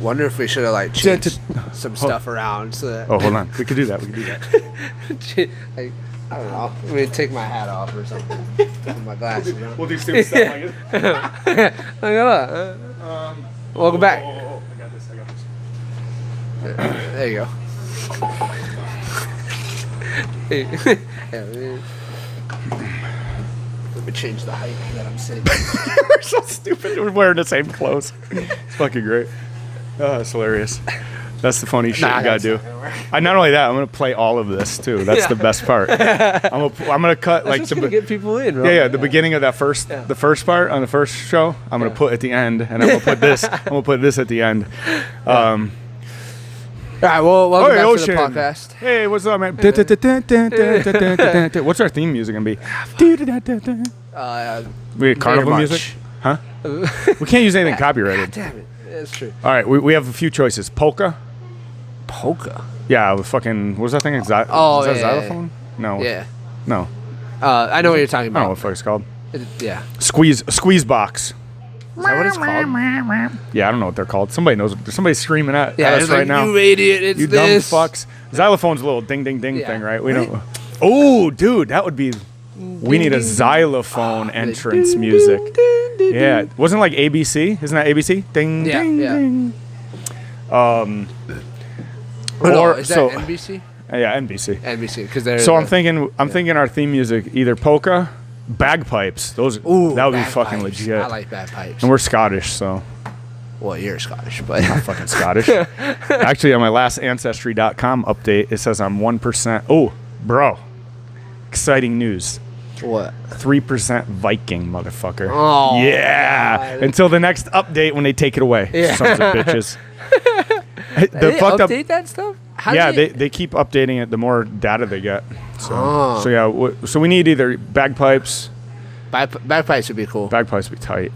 Wonder if we should have like changed some stuff around so that. Oh, hold on. We could do that. Like, I don't know. Let me take my hat off or something. Put my glasses on. We'll do stupid stuff like it. Look at welcome back. I got this. There you go. Let me change the height that I'm sitting. We're so stupid. We're wearing the same clothes. It's fucking great. Oh, that's hilarious. That's the funny shit you gotta do. Not only that, I'm gonna play all of this too. That's the best part. I'm gonna cut like to get people in. Bro. Yeah. The beginning of that the first part on the first show. I'm gonna put at the end, and I'm gonna put this. I'm gonna put this at the end. All right. Well, welcome back to the podcast. Hey, what's up, man? What's our theme music gonna be? We carnival music, huh? We can't use anything copyrighted. God damn it. That's true. All right, we have a few choices. Polka. Yeah, fucking. What was that thing? Is that xylophone? No. Yeah. No. I know what you're talking I don't know about. what the fuck it's called. Yeah. Squeeze box. Is that what it's called? Yeah, I don't know what they're called. Somebody knows. There's somebody screaming at us right now. You idiot! It's you this. dumb fucks. Xylophone's a little ding ding ding thing, right? We Right. don't. Oh, dude, that would be. We need a xylophone entrance music. Yeah, wasn't it like ABC? Isn't that ABC? Ding ding ding. Is that NBC? Yeah, NBC. NBC, because they're. So I'm thinking our theme music either polka, bagpipes. That would be fucking legit. I like bagpipes. And we're Scottish, so. Well, you're Scottish, but I'm fucking Scottish. Actually, on my last Ancestry.com update, it says I'm 1%. Oh, bro, exciting news. What? 3% Viking, motherfucker. Oh, yeah. God. Until the next update when they take it away. Yeah. Sons of bitches. They update that stuff? They keep updating it the more data they get. So so we need either bagpipes. Bagpipes would be cool. Bagpipes would be tight.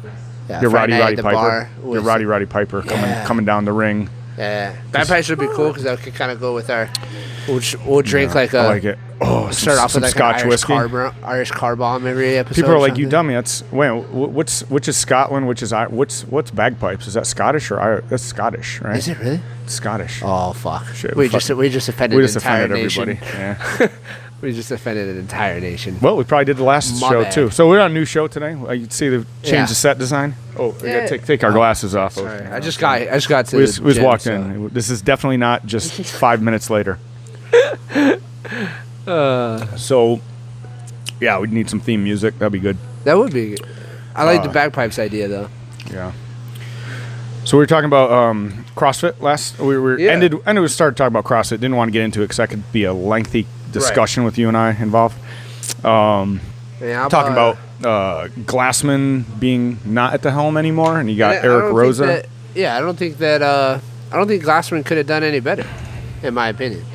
Yeah, Your Roddy Piper. Your Roddy Piper coming down the ring. Yeah. Bagpipes would be cool because that could kind of go with our. We'll drink like a. I like it. Oh, start off with like Scotch an whiskey. Irish car bomb every episode. People are like, you dummy. Which is Scotland? What's bagpipes? Is that Scottish or Irish? That's Scottish, right? Is it really? It's Scottish. Oh fuck! Shit, we just offended. We just entire offended nation. everybody. Yeah. We just offended an entire nation. Well, we probably did the last show bad. too. So we're on a new show today. You see the change the set design. Oh, we gotta take our glasses off. Sorry. I just got to. We just walked in. This is definitely not just 5 minutes later. So, yeah, we need some theme music. That'd be good. That would be good. I like the bagpipes idea though. Yeah. So we were talking about CrossFit last. We started talking about CrossFit. Didn't want to get into it because that could be a lengthy discussion with you and I involved. Talking about Glassman being not at the helm anymore, and you got Eric Rosa. I don't think Glassman could have done any better, in my opinion.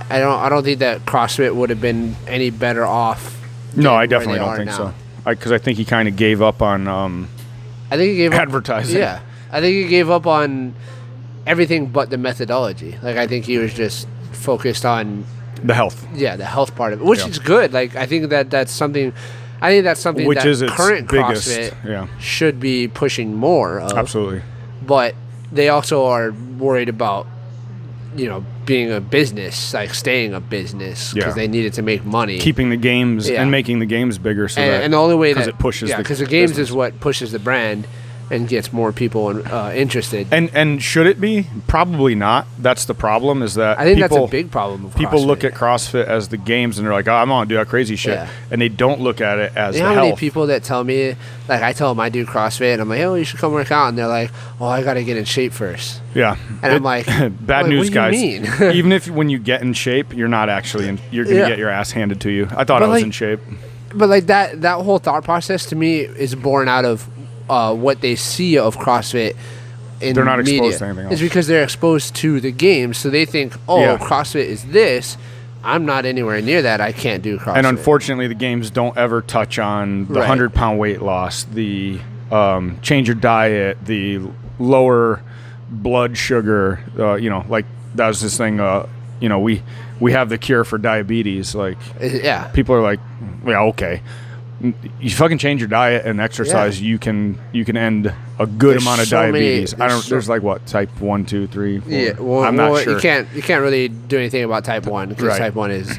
I don't think that CrossFit would have been any better off. No, I definitely don't think so. Because I think he kind of gave up on. I think he gave advertising. Yeah, I think he gave up on everything but the methodology. Like I think he was just focused on the health. Yeah, the health part of it, which is good. Like I think that's something. I think that's something which that is its current biggest, CrossFit should be pushing more of. Absolutely. But they also are worried about, being a business, like staying a business, because they needed to make money, keeping the games and making the games bigger. And the only way that it pushes, because the games is what pushes the brand and gets more people interested. And should it be? Probably not. That's the problem. Is that I think that's a big problem. Of people CrossFit. look at CrossFit as the games, and they're like, "Oh, I'm gonna do that crazy shit," and they don't look at it as the health. How many people that tell me, like, I tell them I do CrossFit, and I'm like, "Oh, you should come work out," and they're like, "Oh, I gotta get in shape first." Yeah, and I'm like, "Bad news, what guys. Do you mean? Even if when you get in shape, you're not actually you're gonna get your ass handed to you." I thought I was in shape, but like that whole thought process to me is born out of what they see of CrossFit in they're not media. exposed to anything else. It's because they're exposed to the games, so they think, CrossFit is this. I'm not anywhere near that. I can't do CrossFit. And unfortunately, the games don't ever touch on the 100-pound weight loss, the change your diet, the lower blood sugar. Like that was this thing. We have the cure for diabetes. Like, people are like, yeah, okay. you fucking change your diet and exercise, you can end a good amount of diabetes. There's like what, type 1, 2, 3, 4? Yeah, well, I'm not sure. You can't really do anything about type 1 because type 1 is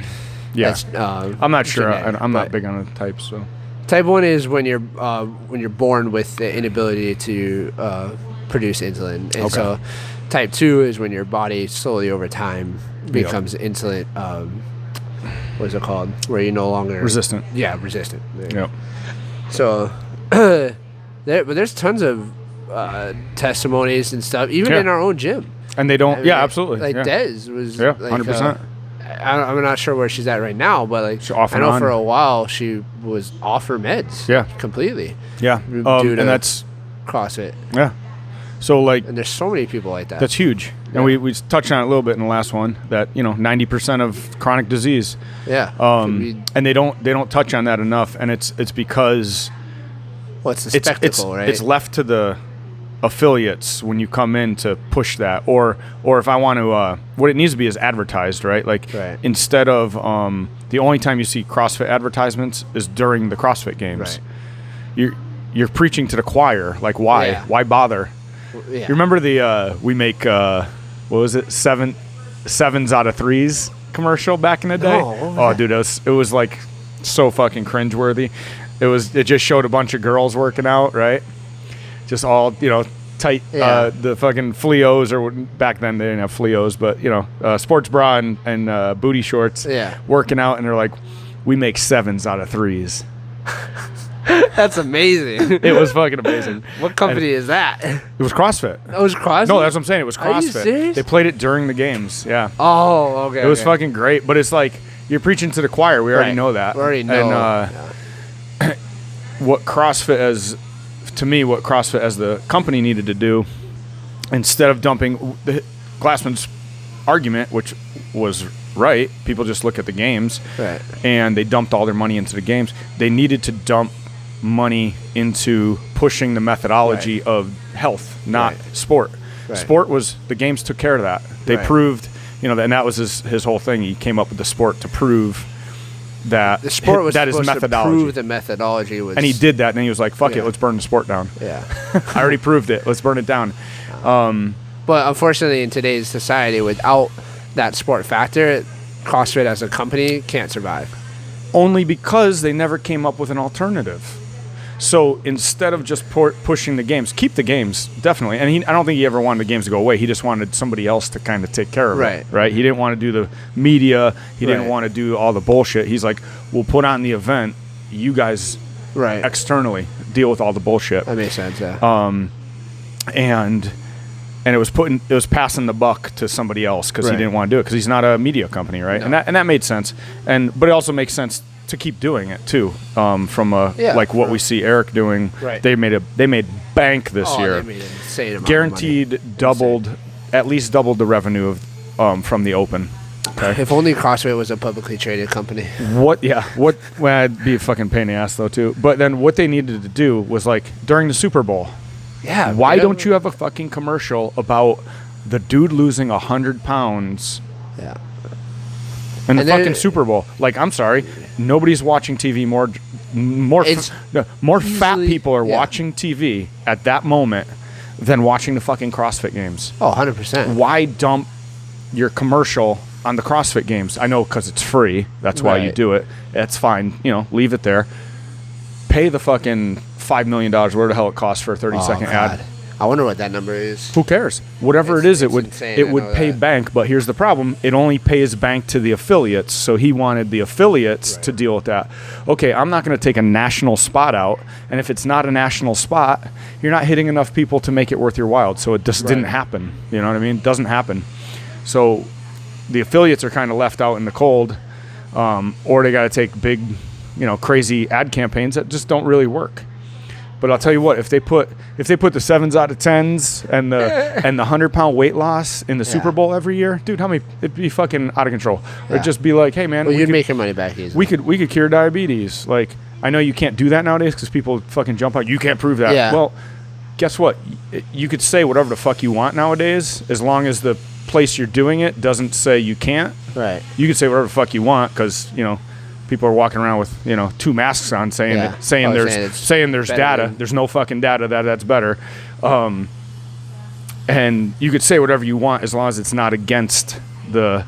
I'm not sure. genetic, I'm not big on the types. So type 1 is when you're born with the inability to produce insulin, and so type 2 is when your body slowly over time becomes insulin. What is it called? Where you no longer resistant. Yeah, resistant. Yep. So, there's tons of testimonies and stuff, even in our own gym. And they don't. Absolutely. Like Dez was. 100%. I'm not sure where she's at right now, but like I know for a while she was off her meds. Yeah. Completely. Yeah. Due to and that's CrossFit. Yeah. So like, and there's so many people like that. That's huge. And we touched on it a little bit in the last one that 90% of chronic disease. Yeah. And they don't touch on that enough, and it's because it's the spectacle, right? It's left to the affiliates when you come in to push that, or if I want to, what it needs to be is advertised, right? Like instead of the only time you see CrossFit advertisements is during the CrossFit games. Right. You're preaching to the choir. Like why bother? Yeah. You remember the we make what was it, sevens out of threes commercial back in the day? Oh, dude, it was like so fucking cringeworthy. It just showed a bunch of girls working out, right? Just all tight, the fucking fleos, or back then they didn't have fleos, but sports bra and booty shorts, working out, and they're like, we make sevens out of threes. That's amazing. It was fucking amazing. What company is that? It was CrossFit. It was CrossFit? No, that's what I'm saying. It was CrossFit. Are you serious? They played it during the games. Yeah. Oh, okay. It was fucking great, but it's like you're preaching to the choir. We already know that. We already know. And what CrossFit as the company needed to do, instead of dumping Glassman's argument, which was right, people just look at the games, and they dumped all their money into the games. They needed to dump money into pushing the methodology of health, not sport. Sport was, the games took care of that. They proved, and that was his whole thing. He came up with the sport to prove that the sport was that is supposed methodology. to prove the methodology was, and he did that, and then he was like, fuck it, let's burn the sport down. Yeah. I already proved it, let's burn it down. But unfortunately in today's society, without that sport factor, CrossFit as a company can't survive. Only because they never came up with an alternative. So instead of just pushing the games, keep the games, definitely. And I don't think he ever wanted the games to go away. He just wanted somebody else to kind of take care of it. Right? He didn't want to do the media. He didn't want to do all the bullshit. He's like, we'll put on the event. You guys externally deal with all the bullshit. That makes sense, yeah. And it was passing the buck to somebody else because he didn't want to do it because he's not a media company, right? No. And that made sense. But it also makes sense to keep doing it too. From like what we see Eric doing. Right. They made bank this year. They made an insane amount guaranteed of money. at least doubled the revenue of from the Open. Okay. If only CrossFit was a publicly traded company. Well, it'd be a fucking pain in the ass though too. But then what they needed to do was like during the Super Bowl. Yeah. Why don't you have a fucking commercial about the dude losing 100 pounds? Yeah. In the fucking Super Bowl. Like, I'm sorry, nobody's watching TV more fat people are watching TV at that moment than watching the fucking CrossFit games. Oh, 100%. Why dump your commercial on the CrossFit games? I know because it's free. That's why you do it. That's fine. Leave it there. Pay the fucking $5 million, whatever the hell it costs for a 30-second ad. I wonder what that number is. Who cares? Whatever it is, it would pay bank. But here's the problem: it only pays bank to the affiliates. So he wanted the affiliates to deal with that. Okay, I'm not going to take a national spot out, and if it's not a national spot, you're not hitting enough people to make it worth your while. So it just didn't happen. You know what I mean? It doesn't happen. So the affiliates are kind of left out in the cold, or they got to take big, crazy ad campaigns that just don't really work. But I'll tell you what, if they put the 7s out of 10s and the 100-pound weight loss in the Super Bowl every year, dude, it'd be fucking out of control. Or it'd just be like, hey man, you'd make your money back easily. We could cure diabetes. Like, I know you can't do that nowadays because people fucking jump out. You can't prove that. Yeah. Well, guess what? You could say whatever the fuck you want nowadays, as long as the place you're doing it doesn't say you can't. Right. You could say whatever the fuck you want because people are walking around with, 2 masks on saying there's data. There's no fucking data that's better. And you could say whatever you want as long as it's not against the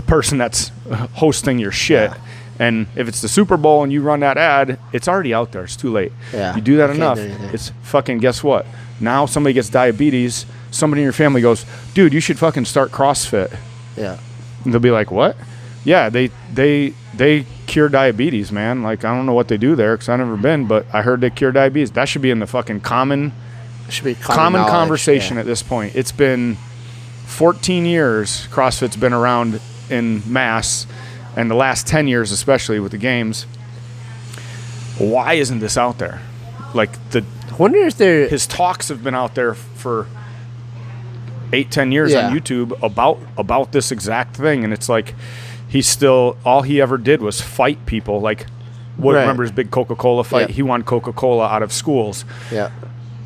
person that's hosting your shit. Yeah. And if it's the Super Bowl and you run that ad, it's already out there. It's too late. Yeah. You do that enough, it's fucking, guess what? Now somebody gets diabetes, somebody in your family goes, dude, you should fucking start CrossFit. Yeah. And they'll be like, what? Yeah, they cure diabetes, man. Like, I don't know what they do there because I've never been, but I heard they cure diabetes. That should be in the fucking common conversation at this point. It's been 14 years CrossFit's been around in mass, and the last 10 years especially with the games. Why isn't this out there? Like, I wonder if his talks have been out there for 8-10 years on YouTube about this exact thing, and it's like all he ever did was fight people. Like, remember his big Coca-Cola fight? He wanted Coca-Cola out of schools. Yeah.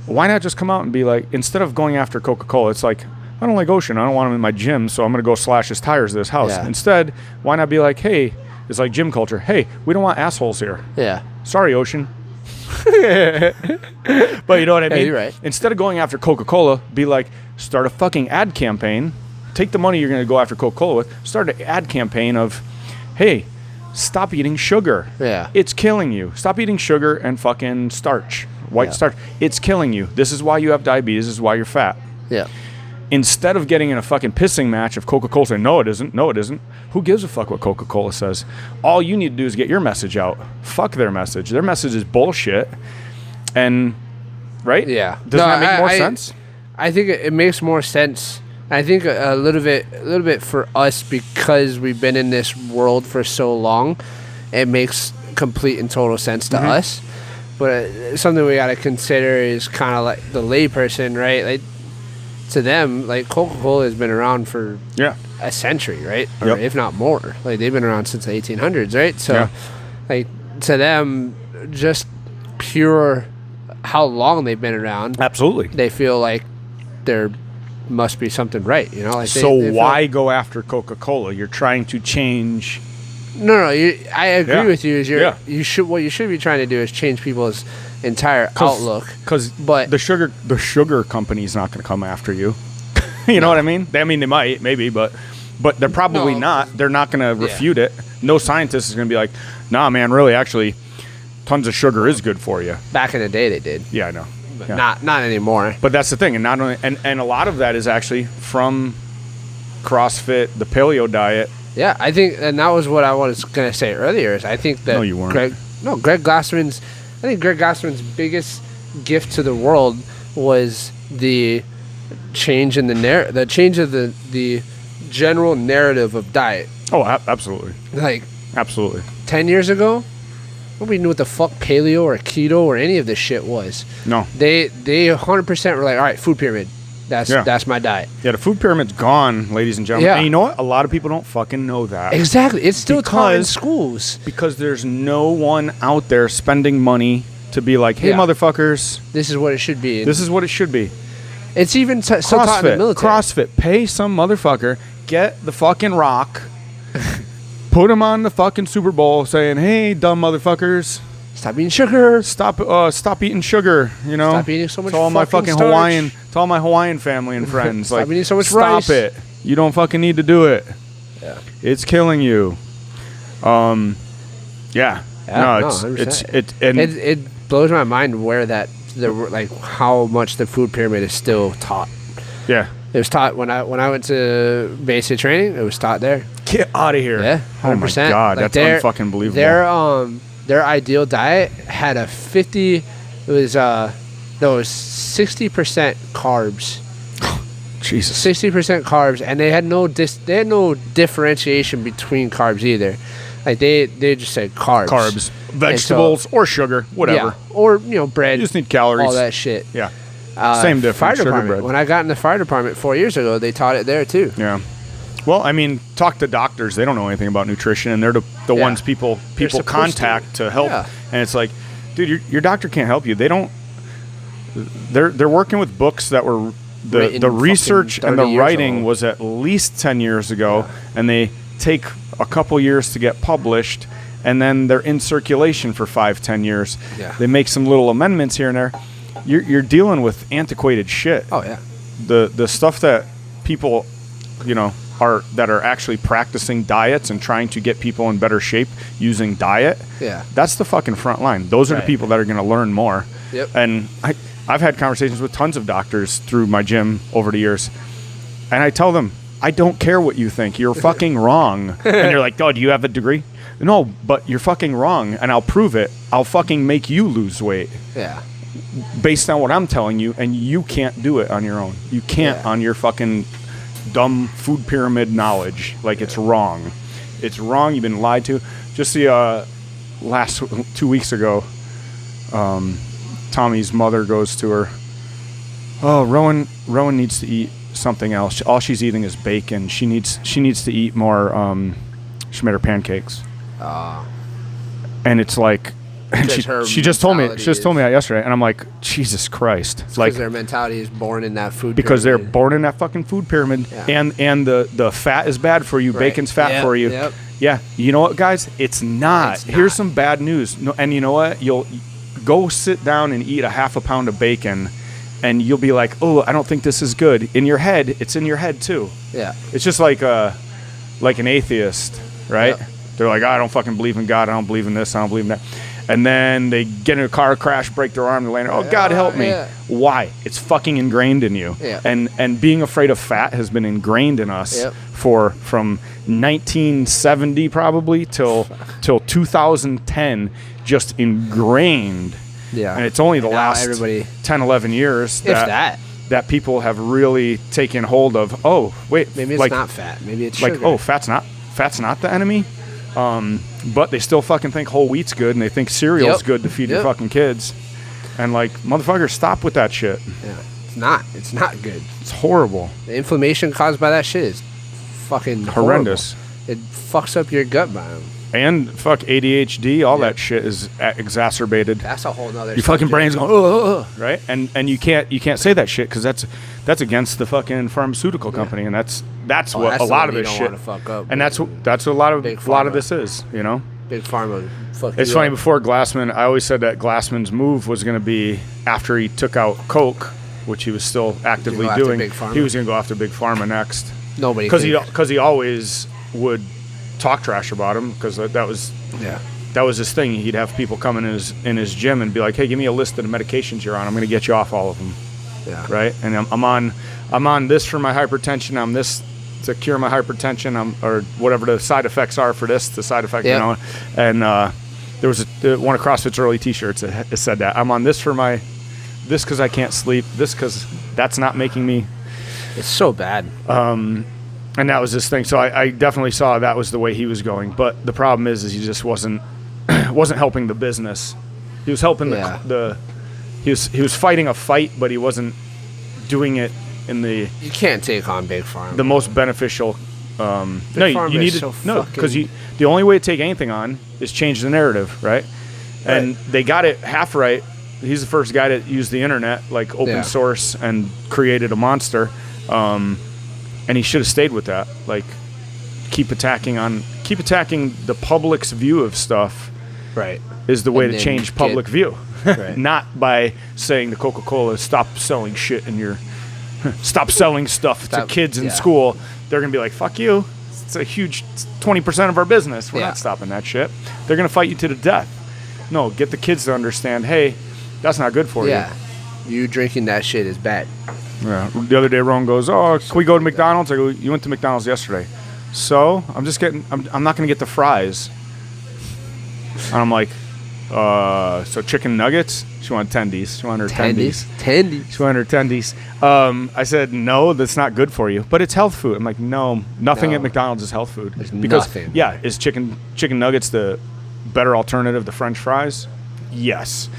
Why not just come out and be like, instead of going after Coca-Cola, it's like, I don't like Ocean. I don't want him in my gym, so I'm going to go slash his tires at his house. Yeah. Instead, why not be like, hey, it's like gym culture. Hey, we don't want assholes here. Yeah. Sorry, Ocean. But you know what I mean? Yeah, you're right. Instead of going after Coca-Cola, be like, start a fucking ad campaign. Take the money you're going to go after Coca-Cola with. Start an ad campaign of, hey, stop eating sugar. Yeah. It's killing you. Stop eating sugar and fucking starch. White starch. It's killing you. This is why you have diabetes. This is why you're fat. Yeah. Instead of getting in a fucking pissing match of Coca-Cola saying, no, it isn't. No, it isn't. Who gives a fuck what Coca-Cola says? All you need to do is get your message out. Fuck their message. Their message is bullshit. And, right? Yeah. Doesn't that make more sense? I think it makes more sense. I think a little bit for us, because we've been in this world for so long, it makes complete and total sense to us. But something we got to consider is kind of like the layperson, right? Like, to them, like, Coca-Cola has been around for a century, right? Or if not more. Like, they've been around since the 1800s, right? So, like, to them, just pure how long they've been around. Absolutely. They feel like there must be something right, you know? Like, so why go after Coca-Cola? You're trying to change... No, I agree with you. What you should be trying to do is change people's entire outlook. But the sugar company's not going to come after you. You know what I mean? They might, maybe, but they're probably not. They're not going to refute it. No scientist is going to be like, nah, man, really, actually, tons of sugar is good for you. Back in the day, they did. Yeah, I know. But not anymore. But that's the thing, and not only, and a lot of that is actually from CrossFit, the paleo diet. Yeah, I think, and that was what I was going to say earlier, is I think that... No, you weren't. Greg Glassman's biggest gift to the world was the change in the change of the general narrative of diet. Oh, absolutely. Like... Absolutely. 10 years ago, nobody knew what the fuck paleo or keto or any of this shit was. No. They 100% were like, all right, food pyramid. That's my diet. Yeah, the food pyramid's gone, ladies and gentlemen. Yeah. And you know what? A lot of people don't fucking know that. Exactly. It's still taught in schools. Because there's no one out there spending money to be like, hey, motherfuckers. This is what it should be. This is what it should be. It's even still taught in the military. CrossFit. Pay some motherfucker. Get the fucking rock. Put him on the fucking Super Bowl saying, hey, dumb motherfuckers. Stop eating sugar. Stop eating sugar. You know. Stop eating so much. To all my fucking starch. To all my Hawaiian family and friends. Stop eating so much rice. Stop it. You don't fucking need to do it. Yeah. It's killing you. Yeah. No, it blows my mind where how much the food pyramid is still taught. Yeah. It was taught when I went to basic training. It was taught there. Get out of here. Yeah. 100%. Oh my god, that's unfucking believable. Their ideal diet had a 60% carbs. Jesus. 60% carbs, and they had no differentiation between carbs either. Like they just said carbs, vegetables, or sugar, whatever. Yeah, or bread. You just need calories. All that shit. Yeah. Same difference. Fire sugar department. bread. When I got in the fire department 4 years ago, they taught it there too. Yeah. Well, I mean, talk to doctors. They don't know anything about nutrition, and they're the ones people contact to help. Yeah. And it's like, dude, your doctor can't help you. They don't. They're working with books that were the research and the writing was at least 10 years ago, and they take a couple years to get published, and then they're in circulation for 5-10 years. Yeah. They make some little amendments here and there. You're dealing with antiquated shit. Oh yeah. The stuff that people, are actually practicing diets and trying to get people in better shape using diet. Yeah. That's the fucking front line. Those are the people that are going to learn more. Yep. And I've had conversations with tons of doctors through my gym over the years, and I tell them, I don't care what you think. You're fucking wrong. And they're like, oh, do you have a degree? No, but you're fucking wrong, and I'll prove it. I'll fucking make you lose weight. Yeah. Based on what I'm telling you, and you can't do it on your own. You can't on your fucking dumb food pyramid knowledge. Like, it's wrong. It's wrong. You've been lied to. Just the last 2 weeks ago, Tommy's mother goes to her, oh, Rowan needs to eat something else. All she's eating is bacon. She needs to eat more. She made her pancakes. And it's like, and she just told me that yesterday, and I'm like, Jesus Christ! It's like, because their mentality is born in that food. Because pyramid. they're born in that fucking food pyramid, and the fat is bad for you. Right. Bacon's fat for you. Yep. Yeah, you know what, guys? It's not. Here's some bad news. No, and you know what? You'll go sit down and eat a half a pound of bacon, and you'll be like, oh, I don't think this is good. In your head, it's in your head too. Yeah. It's just like an atheist, right? Yep. They're like, I don't fucking believe in God. I don't believe in this. I don't believe in that. And then they get in a car crash, break their arm, and land. Oh, God help me. Yeah. Why? It's fucking ingrained in you. Yeah. And being afraid of fat has been ingrained in us from 1970 probably till 2010, just ingrained. Yeah. And it's only the last 10, 11 years that people have really taken hold of. Oh, wait, maybe it's not fat. Maybe it's sugar. Like, oh, fat's not the enemy. But they still fucking think whole wheat's good, and they think cereal's good to feed your fucking kids. And like, motherfuckers, stop with that shit. Yeah, it's not good. It's horrible. The inflammation caused by that shit is fucking horrendous. It fucks up your gut biome. And fuck ADHD, all that shit is exacerbated. That's a whole nother. Your fucking brain's going, right? And you can't say that shit because that's against the fucking pharmaceutical company, and that's what a lot of this shit. Fuck up, and that's what a lot of this is, you know. Big pharma. It's funny. Before Glassman, I always said that Glassman's move was going to be after he took out Coke, which he was still actively doing. He was going to go after Big Pharma next. Nobody. Because he always would talk trash about him, because that was his thing. He'd have people come in his gym and be like, hey, give me a list of the medications you're on. I'm going to get you off all of them. Yeah. Right. And I'm on this for my hypertension. I'm this to cure my hypertension. Or whatever the side effects are for this. The side effect, you know. And there was one of CrossFit's early T-shirts that said that I'm on this for my this because I can't sleep. This because that's not making me. It's so bad. And that was his thing. So I definitely saw that was the way he was going. But the problem is he just wasn't helping the business. He was helping he was fighting a fight, but he wasn't doing it in the. You can't take on Big Pharma. The most beneficial. You need to because the only way to take anything on is change the narrative, right? And they got it half right. He's the first guy to use the internet, like open source, and created a monster. And he should have stayed with that. Like, keep attacking the public's view of stuff. Right. Is the way to change public view. Right. Not by saying to Coca-Cola, stop selling shit stop selling stuff to kids in school. They're going to be like, fuck you. It's a huge 20% of our business. We're not stopping that shit. They're going to fight you to the death. No, get the kids to understand, hey, that's not good for you. Yeah. You drinking that shit is bad. Yeah. The other day, Ron goes, "Oh, can we go to McDonald's?" I go, "You went to McDonald's yesterday." So I'm not going to get the fries. And I'm like, so chicken nuggets? She wanted tendies. She wanted her tendies. She wanted her tendies. I said, no, that's not good for you. But it's health food. I'm like, no, nothing at McDonald's is health food. There's nothing. Yeah, is chicken nuggets the better alternative to French fries? Yes.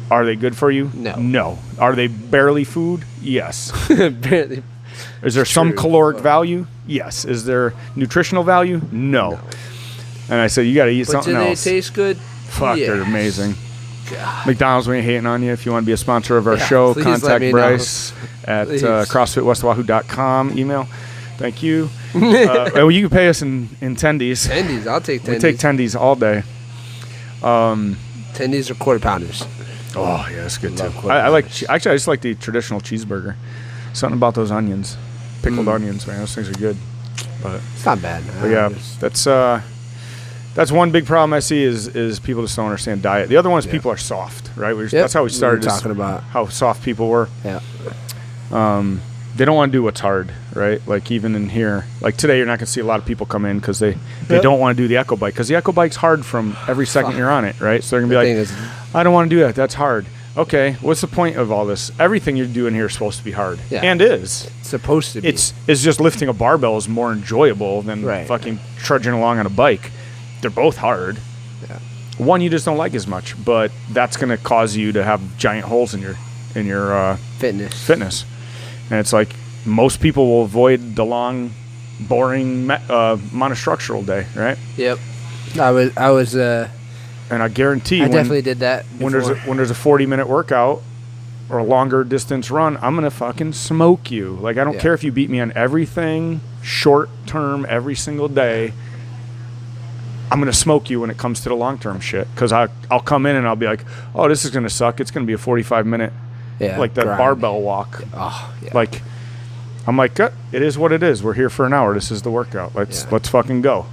Are they good for you? No. Are they barely food? Yes. Barely. Is there some caloric value? Yes. Is there nutritional value? No. And I said, you got to eat something else. Do they taste good? Fuck, they're amazing. God. McDonald's, we ain't hating on you. If you want to be a sponsor of our show, contact Bryce at CrossFitWestWahoo.com. Email. Thank you. Well, you can pay us in tendies. Tendies, I'll take tendies. We take tendies all day. Tendies or quarter pounders. Oh yeah, that's good too. I like. Actually, I just like the traditional cheeseburger. Something about those onions, pickled onions, man. Those things are good. But it's not bad. But yeah, that's one big problem I see is people just don't understand diet. The other one is people are soft, right? That's how we started talking about how soft people were. Yeah. They don't want to do what's hard, right? Like even in here, like today, you're not going to see a lot of people come in because they don't want to do the Echo Bike because the Echo Bike's hard from every second you're on it, right? So they're going to be like, I don't want to do that. That's hard. Okay, what's the point of all this? Everything you're doing here is supposed to be hard, and is. It's supposed to be. It's just lifting a barbell is more enjoyable than fucking trudging along on a bike. They're both hard. Yeah. One you just don't like as much, but that's going to cause you to have giant holes in your fitness. And it's like most people will avoid the long, boring monostructural day, right? Yep. I was. And I guarantee, I definitely did that before. When there's a 40-minute workout or a longer distance run, I'm gonna fucking smoke you. Like I don't care if you beat me on everything short term every single day. I'm gonna smoke you when it comes to the long term shit because I'll come in and I'll be like, oh, this is gonna suck. It's gonna be a 45-minute. Yeah, like that barbell walk. Oh, yeah. Like, I'm like, it is what it is. We're here for an hour. This is the workout. Let's fucking go.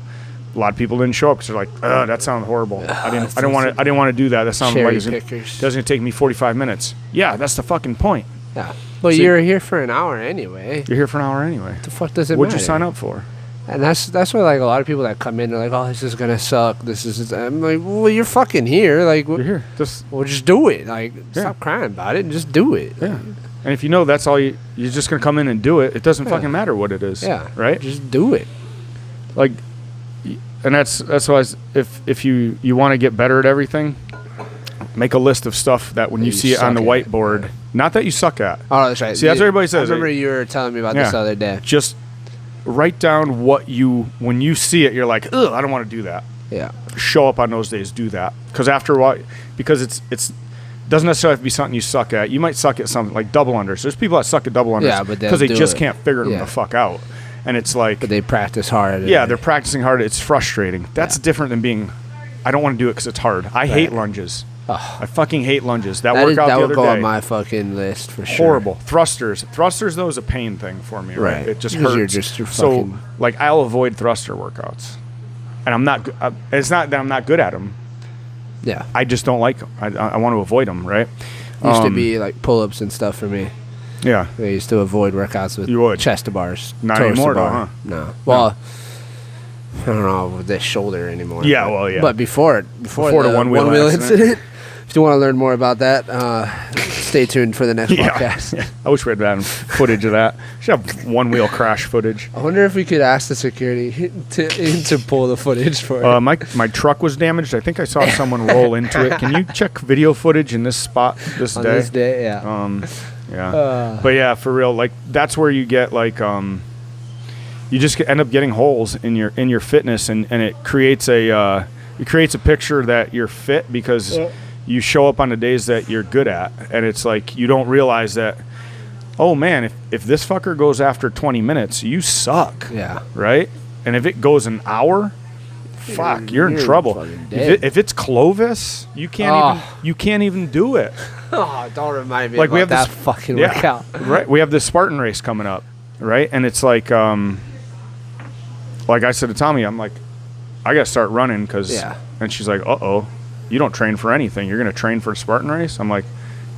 A lot of people didn't show up because they're like, that sounded horrible. I didn't want to do that. That sounded like it doesn't take me 45 minutes. Yeah, that's the fucking point. Yeah. Well, so you're here for an hour anyway. You're here for an hour anyway. What the fuck does it matter? What'd you sign up for? And that's why like a lot of people that come in, they're like, oh, this is gonna suck. I'm like, well, you're fucking here. Like, you're here. Just do it. Like, stop crying about it and just do it. Yeah. And if you know that's all you're just gonna come in and do it. It doesn't fucking matter what it is. Yeah. Right. Just do it. Like, and that's why if you want to get better at everything, make a list of stuff that when you see it on the whiteboard, not that you suck at. Oh, that's right. See, that's what everybody says. I remember you were telling me about this the other day. Just write down when you see it, you're like, ugh, I don't want to do that. Yeah. Show up on those days, do that. Because after a while, because it's doesn't necessarily have to be something you suck at. You might suck at something like double unders. There's people that suck at double unders because they just can't figure them the fuck out. And it's like, but they practice hard. Yeah, they're practicing hard. It's frustrating. That's different than being, I don't want to do it because it's hard. I hate lunges. Oh. I fucking hate lunges. That workout the other day. That would go on my fucking list for sure. Horrible. Thrusters, though, is a pain thing for me, right? It just hurts. You're so, like, I'll avoid thruster workouts. And I'm not, it's not that I'm not good at them. Yeah. I just don't like them. I want to avoid them, right? Used to be, like, pull-ups and stuff for me. Yeah. I used to avoid workouts with chest to bars. Not anymore, though, huh? No. Well, I don't know with this shoulder anymore. Yeah, well, yeah. But before the one-wheel incident, if you want to learn more about that, stay tuned for the next podcast. Yeah. I wish we had gotten footage of that. Should have one-wheel crash footage. I wonder if we could ask the security to pull the footage for it. My truck was damaged. I think I saw someone roll into it. Can you check video footage in this spot this day? On this day, yeah. Yeah. But yeah, for real, like that's where you get like you just end up getting holes in your fitness, and it creates a picture that you're fit because you show up on the days that you're good at, and it's like you don't realize that, oh man, if this fucker goes after 20 minutes, you suck. Yeah. Right? And if it goes an hour, fuck, you're in trouble. If it's Clovis, you can't even do it. Oh, don't remind me like about that fucking workout. Right. We have this Spartan race coming up, right? And it's like I said to Tommy, I'm like, I got to start running because, and she's like, uh-oh, you don't train for anything. You're going to train for a Spartan race? I'm like,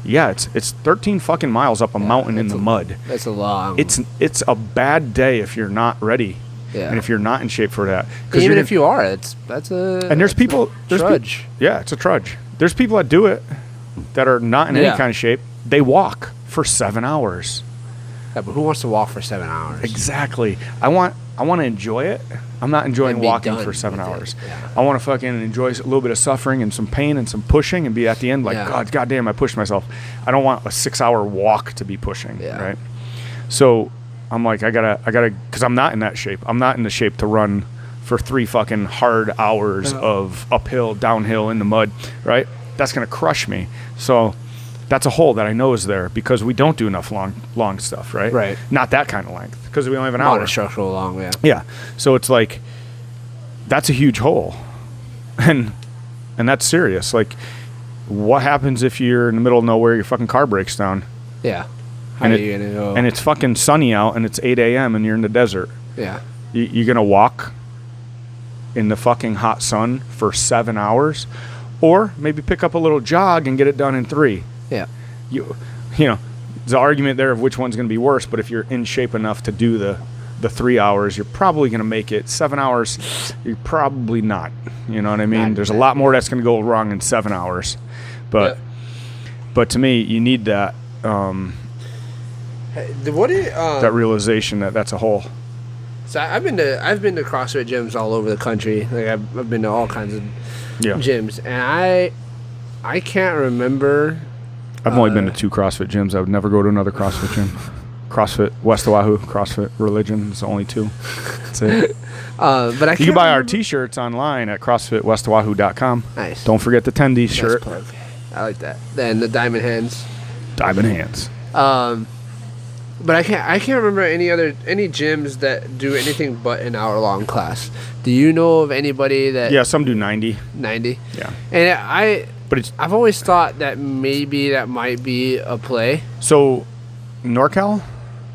yeah, it's 13 fucking miles up a mountain in the mud. That's a long. It's a bad day if you're not ready. Yeah. And if you're not in shape for that. Even if you are, that's a and there's trudge. It's a trudge. There's people that do it that are not in any kind of shape. They walk for 7 hours. Yeah, but who wants to walk for 7 hours? Exactly. I want to enjoy it. I'm not enjoying walking for 7 hours. Yeah. I want to fucking enjoy a little bit of suffering and some pain and some pushing and be at the end like, God damn, I pushed myself. I don't want a 6 hour walk to be pushing, right? So I'm like, I gotta, because I'm not in that shape. I'm not in the shape to run for 3 fucking hard hours of uphill, downhill in the mud, right? That's gonna crush me. So That's a hole that I know is there because we don't do enough long stuff, right? Right. Not that kind of length because we only have an hour. Monostructural long, yeah. Yeah. So it's like, that's a huge hole. And that's serious. Like, what happens if you're in the middle of nowhere, your fucking car breaks down? Yeah. How are you going to go? And it's fucking sunny out and it's 8 a.m. and you're in the desert. Yeah. You're going to walk in the fucking hot sun for 7 hours? Or maybe pick up a little jog and get it done in 3. Yeah. You know, there's an argument there of which one's going to be worse, but if you're in shape enough to do the 3 hours, you're probably going to make it. 7 hours, you're probably not. You know what I mean? There's a lot more that's going to go wrong in 7 hours. But to me, you need that that realization that that's a hole. So I've been to CrossFit gyms all over the country. Like I've been to all kinds of gyms, and I can't remember. I've only been to 2 CrossFit gyms. I would never go to another CrossFit gym. CrossFit West Oahu, CrossFit Religion. It's only 2. That's it. But you can buy our T-shirts online at CrossFitWestOahu.com. Nice. Don't forget the tendies shirt. Plug. I like that. Then the Diamond Hands. Diamond Hands. But I can't remember any gyms that do anything but an hour-long class. Do you know of anybody that? Yeah, some do 90. 90. Yeah. And I've always thought that maybe that might be a play. So, NorCal?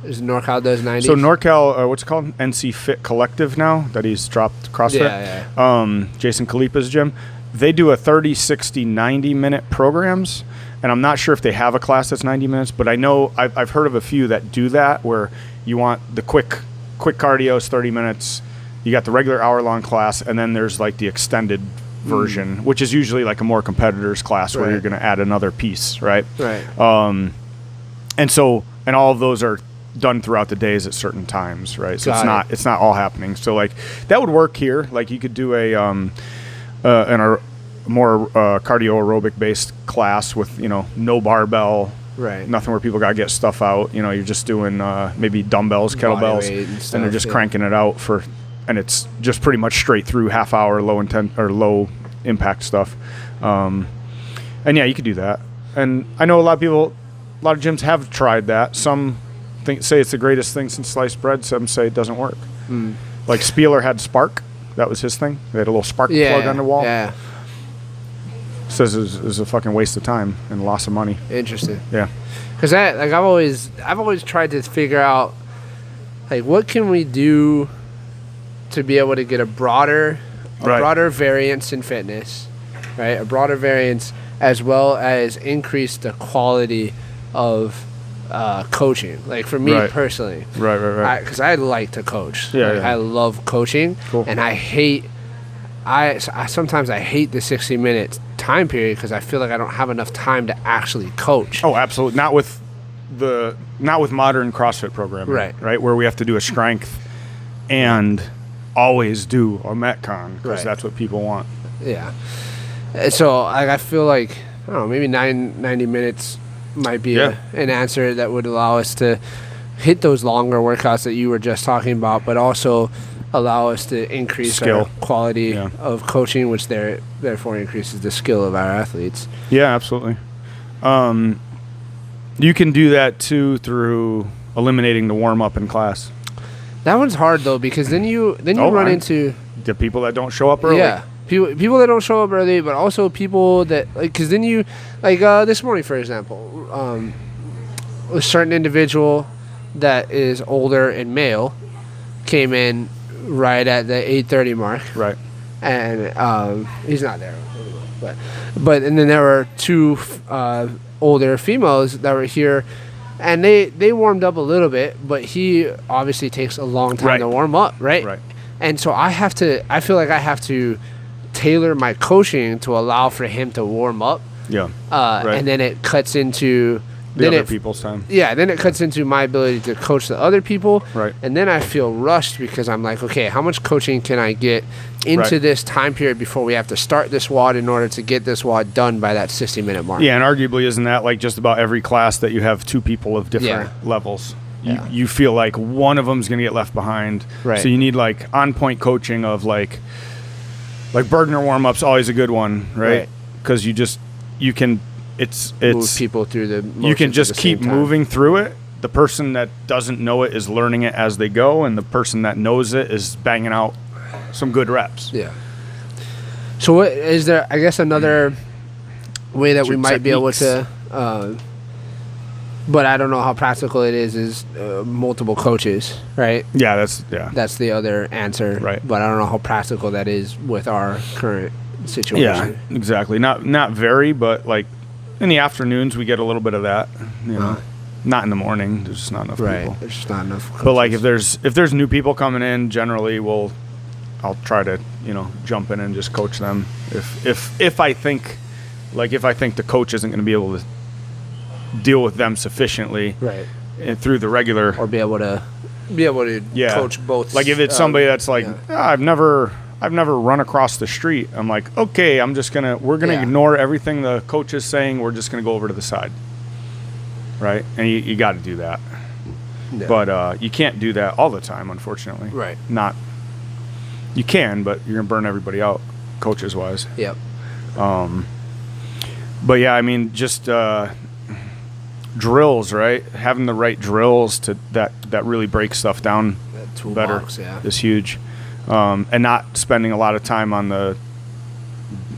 NorCal does 90. So NorCal, what's it called? NC Fit Collective now that he's dropped CrossFit. Yeah. Jason Kalipa's gym. They do a 30, 60, 90-minute programs. And I'm not sure if they have a class that's 90 minutes, but I know I've heard of a few that do that where you want the quick cardio is 30 minutes. You got the regular hour-long class, and then there's like the extended version, which is usually like a more competitors class where you're going to add another piece, right? Right. And all of those are done throughout the days at certain times, right? So it's not all happening. So like that would work here. Like you could do a more cardio aerobic based class with no barbell, right? Nothing where people gotta get stuff out. You're just doing maybe dumbbells, kettlebells, and they're just cranking it out and it's just pretty much straight through half hour low impact stuff. And yeah, you could do that. And I know a lot of gyms have tried that. Some say it's the greatest thing since sliced bread. Some say it doesn't work. Like Spieler had Spark. That was his thing. They had a little spark plug on the wall. Yeah. Says it was a fucking waste of time and loss of money. Interesting. Yeah. Because I've always tried to figure out like what can we do to be able to get a broader variance in fitness, right? A broader variance as well as increase the quality of coaching. Like for me personally, right. Because I like to coach. Yeah, I love coaching, and I sometimes hate the 60-minute time period because I feel like I don't have enough time to actually coach. Oh, absolutely. Not with modern CrossFit programming, right? Where we have to do a strength and always do a Metcon because that's what people want. Yeah. So I feel like I don't know, maybe 90 minutes might be an answer that would allow us to hit those longer workouts that you were just talking about, but also allow us to increase our quality of coaching, which therefore increases the skill of our athletes. Yeah, absolutely. You can do that too through eliminating the warm up in class. That one's hard though because then you run into the people that don't show up early. Yeah. People that don't show up early, but also people that because then you this morning, for example, a certain individual that is older and male came in right at the 8:30 mark. Right. And he's not there, but and then there were 2 older females that were here, and they warmed up a little bit, but he obviously takes a long time to warm up, right? Right. And so I feel like I have to tailor my coaching to allow for him to warm up. Yeah. And then it cuts into the other people's time. Yeah, then it cuts into my ability to coach the other people. Right. And then I feel rushed because I'm like, okay, how much coaching can I get into this time period before we have to start this WOD in order to get this WOD done by that 60-minute mark? Yeah, and arguably isn't that like just about every class that you have 2 people of different levels? You feel like one of them's going to get left behind. Right. So you need like on-point coaching of like Bergner warm-up's always a good one, right? Because you can it's move people through the motions. You can just keep moving through it. The person that doesn't know it is learning it as they go, and the person that knows it is banging out some good reps. Yeah. So what is there, I guess, another way that we might be able to, but I don't know how practical it is multiple coaches, right? Yeah, that's the other answer. Right. But I don't know how practical that is with our current situation. Yeah, exactly. Not very, but like in the afternoons we get a little bit of that, you know. Not in the morning. There's just not enough people. There's just not enough coaches. But like if there's new people coming in, generally I'll try to, you know, jump in and just coach them. If I think the coach isn't going to be able to deal with them sufficiently, right, and through the regular, or be able to coach both. Like if it's somebody that's like, I've never run across the street. I'm like, okay, we're gonna ignore everything the coach is saying. We're just gonna go over to the side. Right, and you got to do that, but you can't do that all the time, unfortunately. Right. You can, but you're gonna burn everybody out, coaches wise. Yep. But yeah, I mean, just drills, right? Having the right drills that really break stuff down better is huge, and not spending a lot of time on the,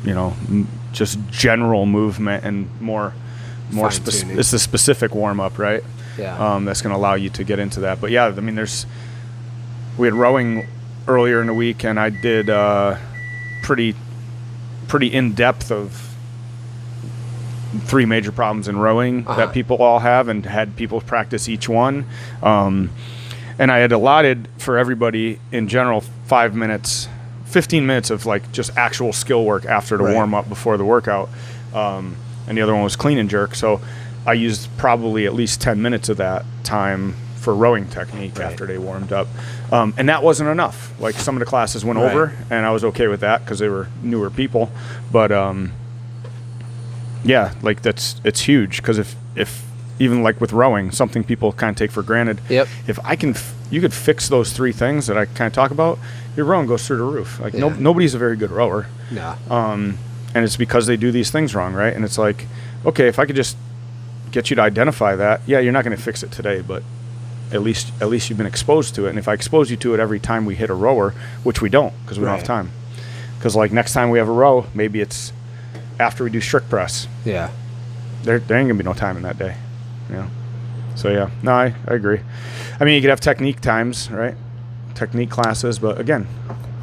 you know, just general movement and more it's the specific warm up, right? Yeah. That's going to allow you to get into that. But yeah, I mean, we had rowing earlier in the week, and I did pretty in depth of 3 major problems in rowing that people all have, and had people practice each one. And I had allotted for everybody in general 15 minutes of like just actual skill work after the warm up before the workout. And the other one was clean and jerk. So I used probably at least 10 minutes of that time for rowing technique after they warmed up. And that wasn't enough. Like some of the classes went over, and I was okay with that because they were newer people. But yeah, like it's huge, because if even like with rowing, something people kind of take for granted. Yep. If you could fix those 3 things that I kind of talk about, your rowing goes through the roof. Like nobody's a very good rower. No. And it's because they do these things wrong, right? And it's like, okay, if I could just get you to identify that, you're not going to fix it today, but at least you've been exposed to it. And if I expose you to it every time we hit a rower, which we don't, because we don't have time. Because like next time we have a row, maybe it's after we do strict press. Yeah. There ain't going to be no time in that day, you know? So yeah, no, I agree. I mean, you could have technique times, right? Technique classes, but again,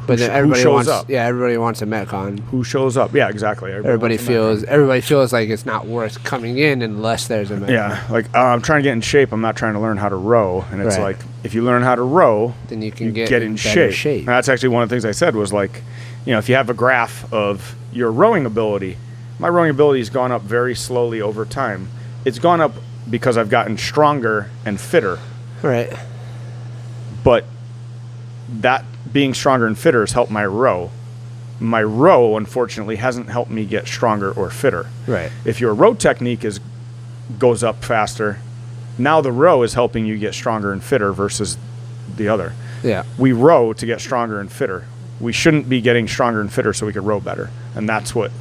but then everybody shows wants up. Yeah, everybody wants a Metcon. Who shows up? Yeah, exactly. Everybody feels like it's not worth coming in unless there's a Metcon. Yeah, like I'm trying to get in shape. I'm not trying to learn how to row. And it's like, if you learn how to row, then you can get in shape. And that's actually one of the things I said was like, you know, if you have a graph of your rowing ability, my rowing ability has gone up very slowly over time. It's gone up because I've gotten stronger and fitter. Right. But that being stronger and fitter has helped my row. My row, unfortunately, hasn't helped me get stronger or fitter. Right. If your row technique goes up faster, now the row is helping you get stronger and fitter versus the other. Yeah. We row to get stronger and fitter. We shouldn't be getting stronger and fitter so we can row better. And that's what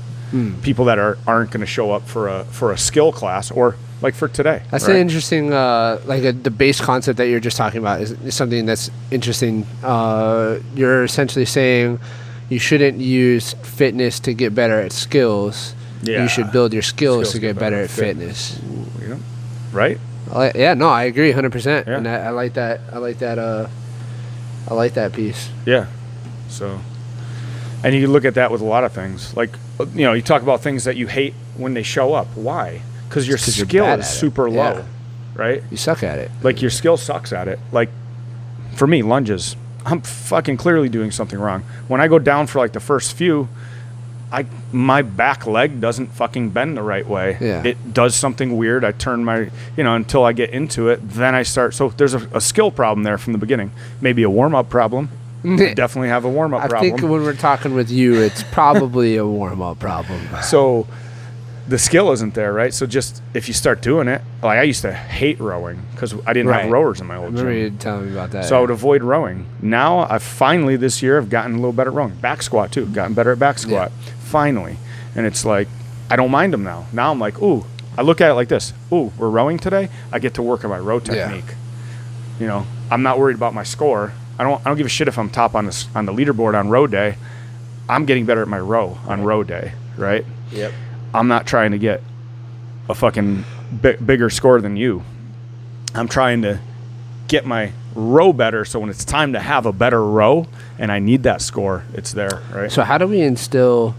people that aren't going to show up for a skill class or like for today. That's an interesting, the base concept that you're just talking about is something that's interesting. You're essentially saying you shouldn't use fitness to get better at skills. Yeah. You should build your skills to get better at fitness. Yeah. Right? I agree 100%. Yeah. And I like that. I like that piece. Yeah. So, and you look at that with a lot of things. Like, you know, you talk about things that you hate when they show up. Why? Because your skill is super low, right? You suck at it. Like, your skill sucks at it. Like, for me, lunges, I'm fucking clearly doing something wrong. When I go down for, like, the first few, my back leg doesn't fucking bend the right way. Yeah. It does something weird. I turn my, until I get into it, then I start. So there's a skill problem there from the beginning. Maybe a warm-up problem. Definitely have a warm-up problem. I think when we're talking with you, it's probably a warm-up problem. So the skill isn't there, right? So just if you start doing it, like I used to hate rowing because I didn't have rowers in my old gym. I remember you telling me about that. So I would avoid rowing. Now I finally this year have gotten a little better at rowing. Back squat too. Gotten better at back squat. Finally. And it's like, I don't mind them now. Now I'm like, ooh, I look at it like this. Ooh, we're rowing today. I get to work on my row technique. You know, I'm not worried about my score. I don't give a shit if I'm top on the leaderboard on row day. I'm getting better at my row on row day, right? Yep. I'm not trying to get a fucking bigger score than you. I'm trying to get my row better, so when it's time to have a better row and I need that score, it's there, right? So how do we instill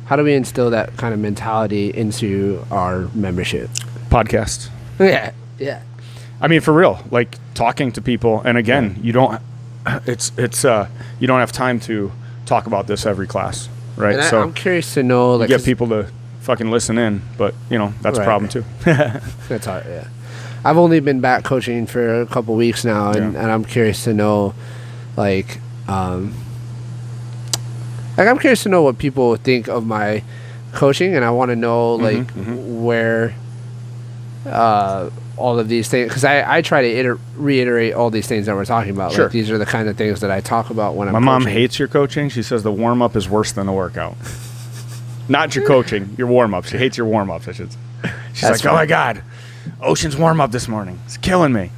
that kind of mentality into our membership? Podcast. Yeah. I mean, for real, like talking to people, and again, you don't have time to talk about this every class, right? And so I'm curious to know, like, you get people to fucking listen in, but you know, that's a problem too. That's hard, yeah. I've only been back coaching for a couple weeks now, and I'm curious to know, like I'm curious to know what people think of my coaching, and I want to know, like, where all of these things, because I try to reiterate all these things that we're talking about. Sure. Like, these are the kind of things that I talk about when I'm coaching. My mom hates your coaching. She says the warm-up is worse than the workout. Not your coaching, your warm-up. She hates your warm-ups. She's like, fine. oh my God, Ocean's warm-up this morning. It's killing me.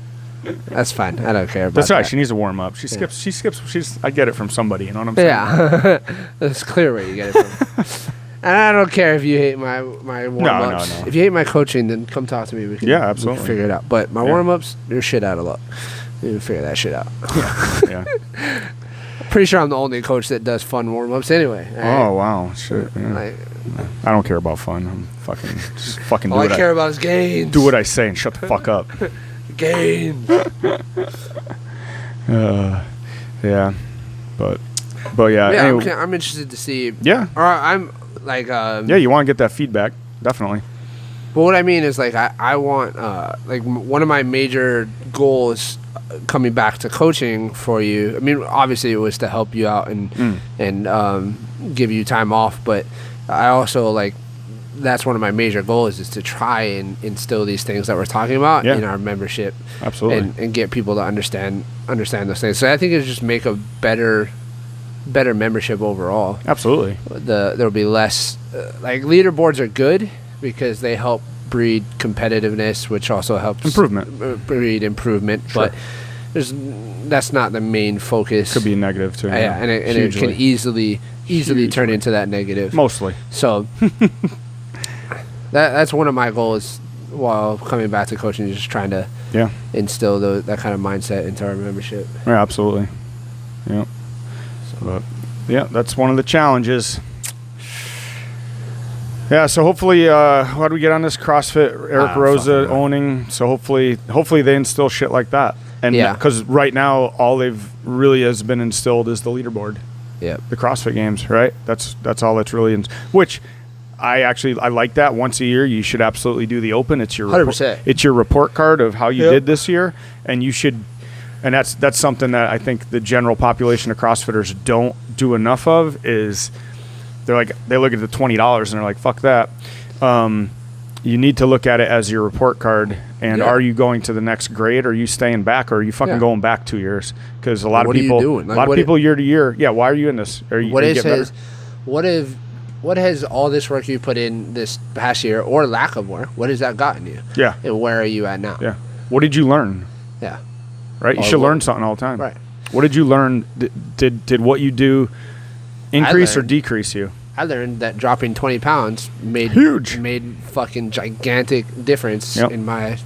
That's fine. I don't care about That's right. that. She needs a warm-up. She skips. I get it from somebody. You know what I'm saying? Yeah. It's clear where you get it from. And I don't care if you hate my warm-ups. No. If you hate my coaching, then come talk to me. We can, absolutely. we can figure it out. But my warm-ups, you're shit out of luck. You can figure that shit out. Yeah. Pretty sure I'm the only coach that does fun warm-ups anyway. Oh, wow. Shit. Yeah. Like, I don't care about fun. I'm just fucking do all what I care about is gains. Do what I say and shut the fuck up. Gains. Yeah. But yeah. Yeah, anyway. I'm interested to see. Yeah. Or I'm like. Yeah, you want to get that feedback, definitely. But what I mean is, like, I want, like, one of my major goals coming back to coaching for you. I mean, obviously it was to help you out and give you time off, but I also, like, that's one of my major goals is to try and instill these things that we're talking about in our membership. Absolutely. And get people to understand those things. So I think it's just make a better membership overall. Absolutely. There'll be less, like, leaderboards are good because they help breed competitiveness, which also helps breed improvement. Sure. But that's not the main focus. Could be negative too. Yeah, and it can easily turn into that negative. Mostly. So that's one of my goals while coming back to coaching, is just trying to instill that kind of mindset into our membership. Yeah, absolutely. Yeah. But yeah, that's one of the challenges. Yeah, so hopefully, how do we get on this CrossFit? Eric Rosa owning. So hopefully they instill shit like that. And because right now all they've really has been instilled is the leaderboard. Yeah. The CrossFit Games, right? That's all that's really which I like that. Once a year you should absolutely do the Open. It's your 100%. It's your report card of how you did this year, and you should. And that's something that I think the general population of CrossFitters don't do enough of is. They look at the $20 and they're like, fuck that. You need to look at it as your report card. And are you going to the next grade? Or are you staying back? Or are you fucking going back 2 years? Because a lot of people, year to year. Yeah. Why are you in this? What has all this work you put in this past year, or lack of work, what has that gotten you? Yeah. And where are you at now? Yeah. What did you learn? Yeah. Right. You should learn something all the time. Right. What did you learn? Did what you do increase or decrease you? I learned that dropping 20 pounds made fucking gigantic difference in my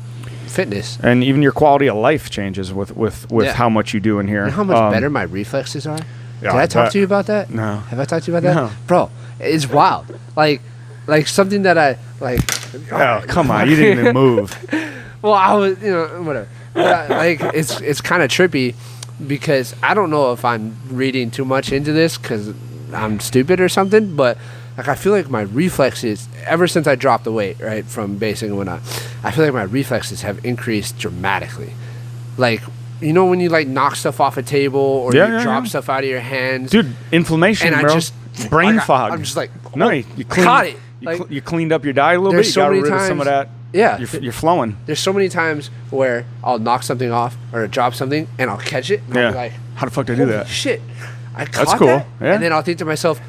fitness. And even your quality of life changes with how much you do in here. You know how much better my reflexes are? Did I talk to you about that? No. Have I talked to you about that? No. Bro, it's wild. Like something that I like. Oh, come on. You didn't even move. Well, I was, whatever. But it's kind of trippy because I don't know if I'm reading too much into this because I'm stupid or something, but like I feel like my reflexes, ever since I dropped the weight, right, from basing and whatnot, I feel like my reflexes have increased dramatically. Like, when you like knock stuff off a table or you drop stuff out of your hands, dude, inflammation, and bro. I just brain fog. I'm just like, no, you caught it. You cleaned up your diet a little bit. You got rid of some of that. Yeah, you're flowing. There's so many times where I'll knock something off or drop something and I'll catch it. And I'll be like, how the fuck did I do that? Shit, I caught That's cool. that. Yeah. And then I'll think to myself,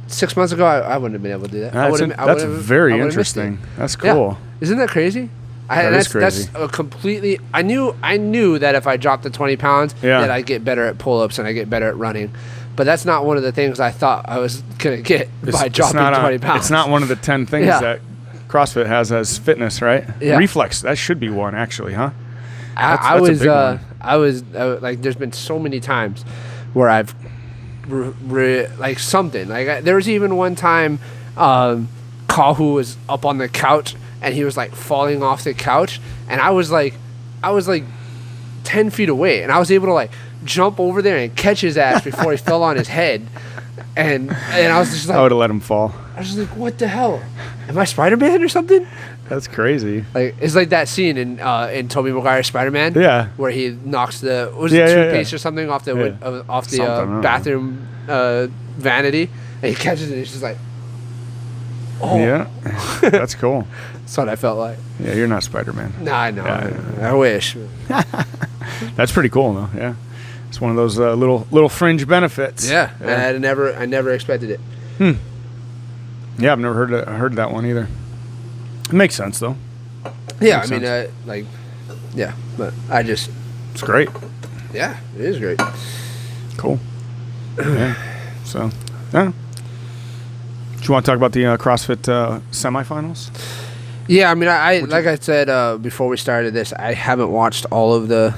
6 months ago, I wouldn't have been able to do that. That's very interesting. That's cool. Yeah. Isn't that crazy? That is crazy. That's a completely. I knew that if I dropped the 20 pounds, that I'd get better at pull-ups and I get better at running. But that's not one of the things I thought I was gonna get by dropping 20 pounds. It's not one of the 10 things that CrossFit has as fitness, right? Yeah. Reflex. That should be one, actually, huh? I was like, there's been so many times where I've like something. Like there was even one time, Kahu was up on the couch and he was like falling off the couch, and I was like 10 feet away, and I was able to like jump over there and catch his ass before he fell on his head, and I was just like, I would have let him fall. I was just like, what the hell? Am I Spider-Man or something? That's crazy. Like it's like that scene in Tobey Maguire's Spider-Man, where he knocks the toothpaste or something off the bathroom vanity, and he catches it. And he's just like, oh yeah, that's cool. That's what I felt like. Yeah, you're not Spider-Man. No, I know. Yeah. I wish. That's pretty cool, though. Yeah, it's one of those little fringe benefits. Yeah, and I never expected it. Yeah, I've never heard that one either. It makes sense, though. Yeah, I mean, but it's great. Yeah, it is great. Cool. Yeah. So, yeah. Do you want to talk about the CrossFit semifinals? Yeah, I mean, I like I said before we started this, I haven't watched all of the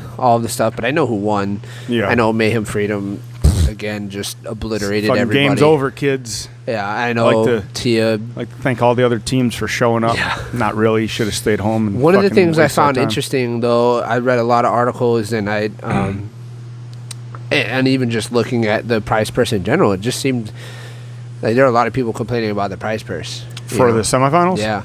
stuff, but I know who won. Yeah. I know Mayhem Freedom again just obliterated everybody. Game's over, kids. Yeah, I know. Tia. I'd like to thank all the other teams for showing up. Yeah. Not really. Should have stayed home. And one of the things I found interesting, though, I read a lot of articles, and and even just looking at the prize purse in general, it just seemed like there are a lot of people complaining about the prize purse for the semifinals. Yeah.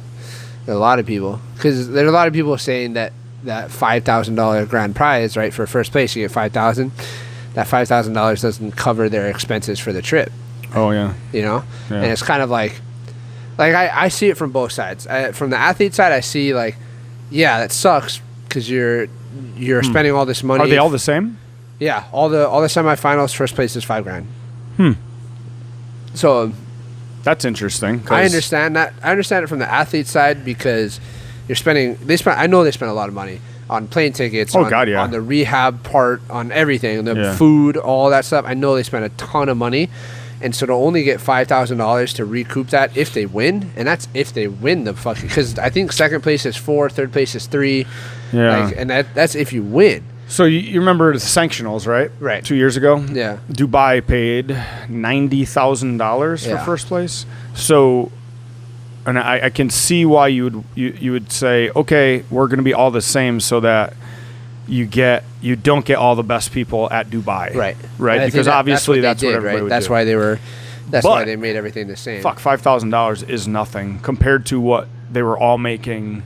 A lot of people, because there are a lot of people saying that $5,000 grand prize, right, for first place, you get $5,000. That $5,000 doesn't cover their expenses for the trip. Oh yeah. You know, and it's kind of like I see it from both sides. From the athlete side, I see like, yeah, that sucks because you're spending all this money. Are they all the same? Yeah, all the semifinals, first place is $5,000. So. That's interesting. I understand that. I understand it from the athlete side because I know they spend a lot of money on plane tickets, on the rehab part, on everything, the food, all that stuff. I know they spend a ton of money, and so to only get $5,000 to recoup that if they win, and that's if they win the fucking, because I think second place is 4, third place is 3, and that's if you win. So you remember the sanctionals, right? Right. 2 years ago? Yeah. Dubai paid $90,000 for first place. So, and I can see why you would say, okay, we're going to be all the same so that you don't get all the best people at Dubai. Right. Right? Because obviously that's what everybody would do. That's why they were, why they made everything the same. Fuck, $5,000 is nothing compared to what they were all making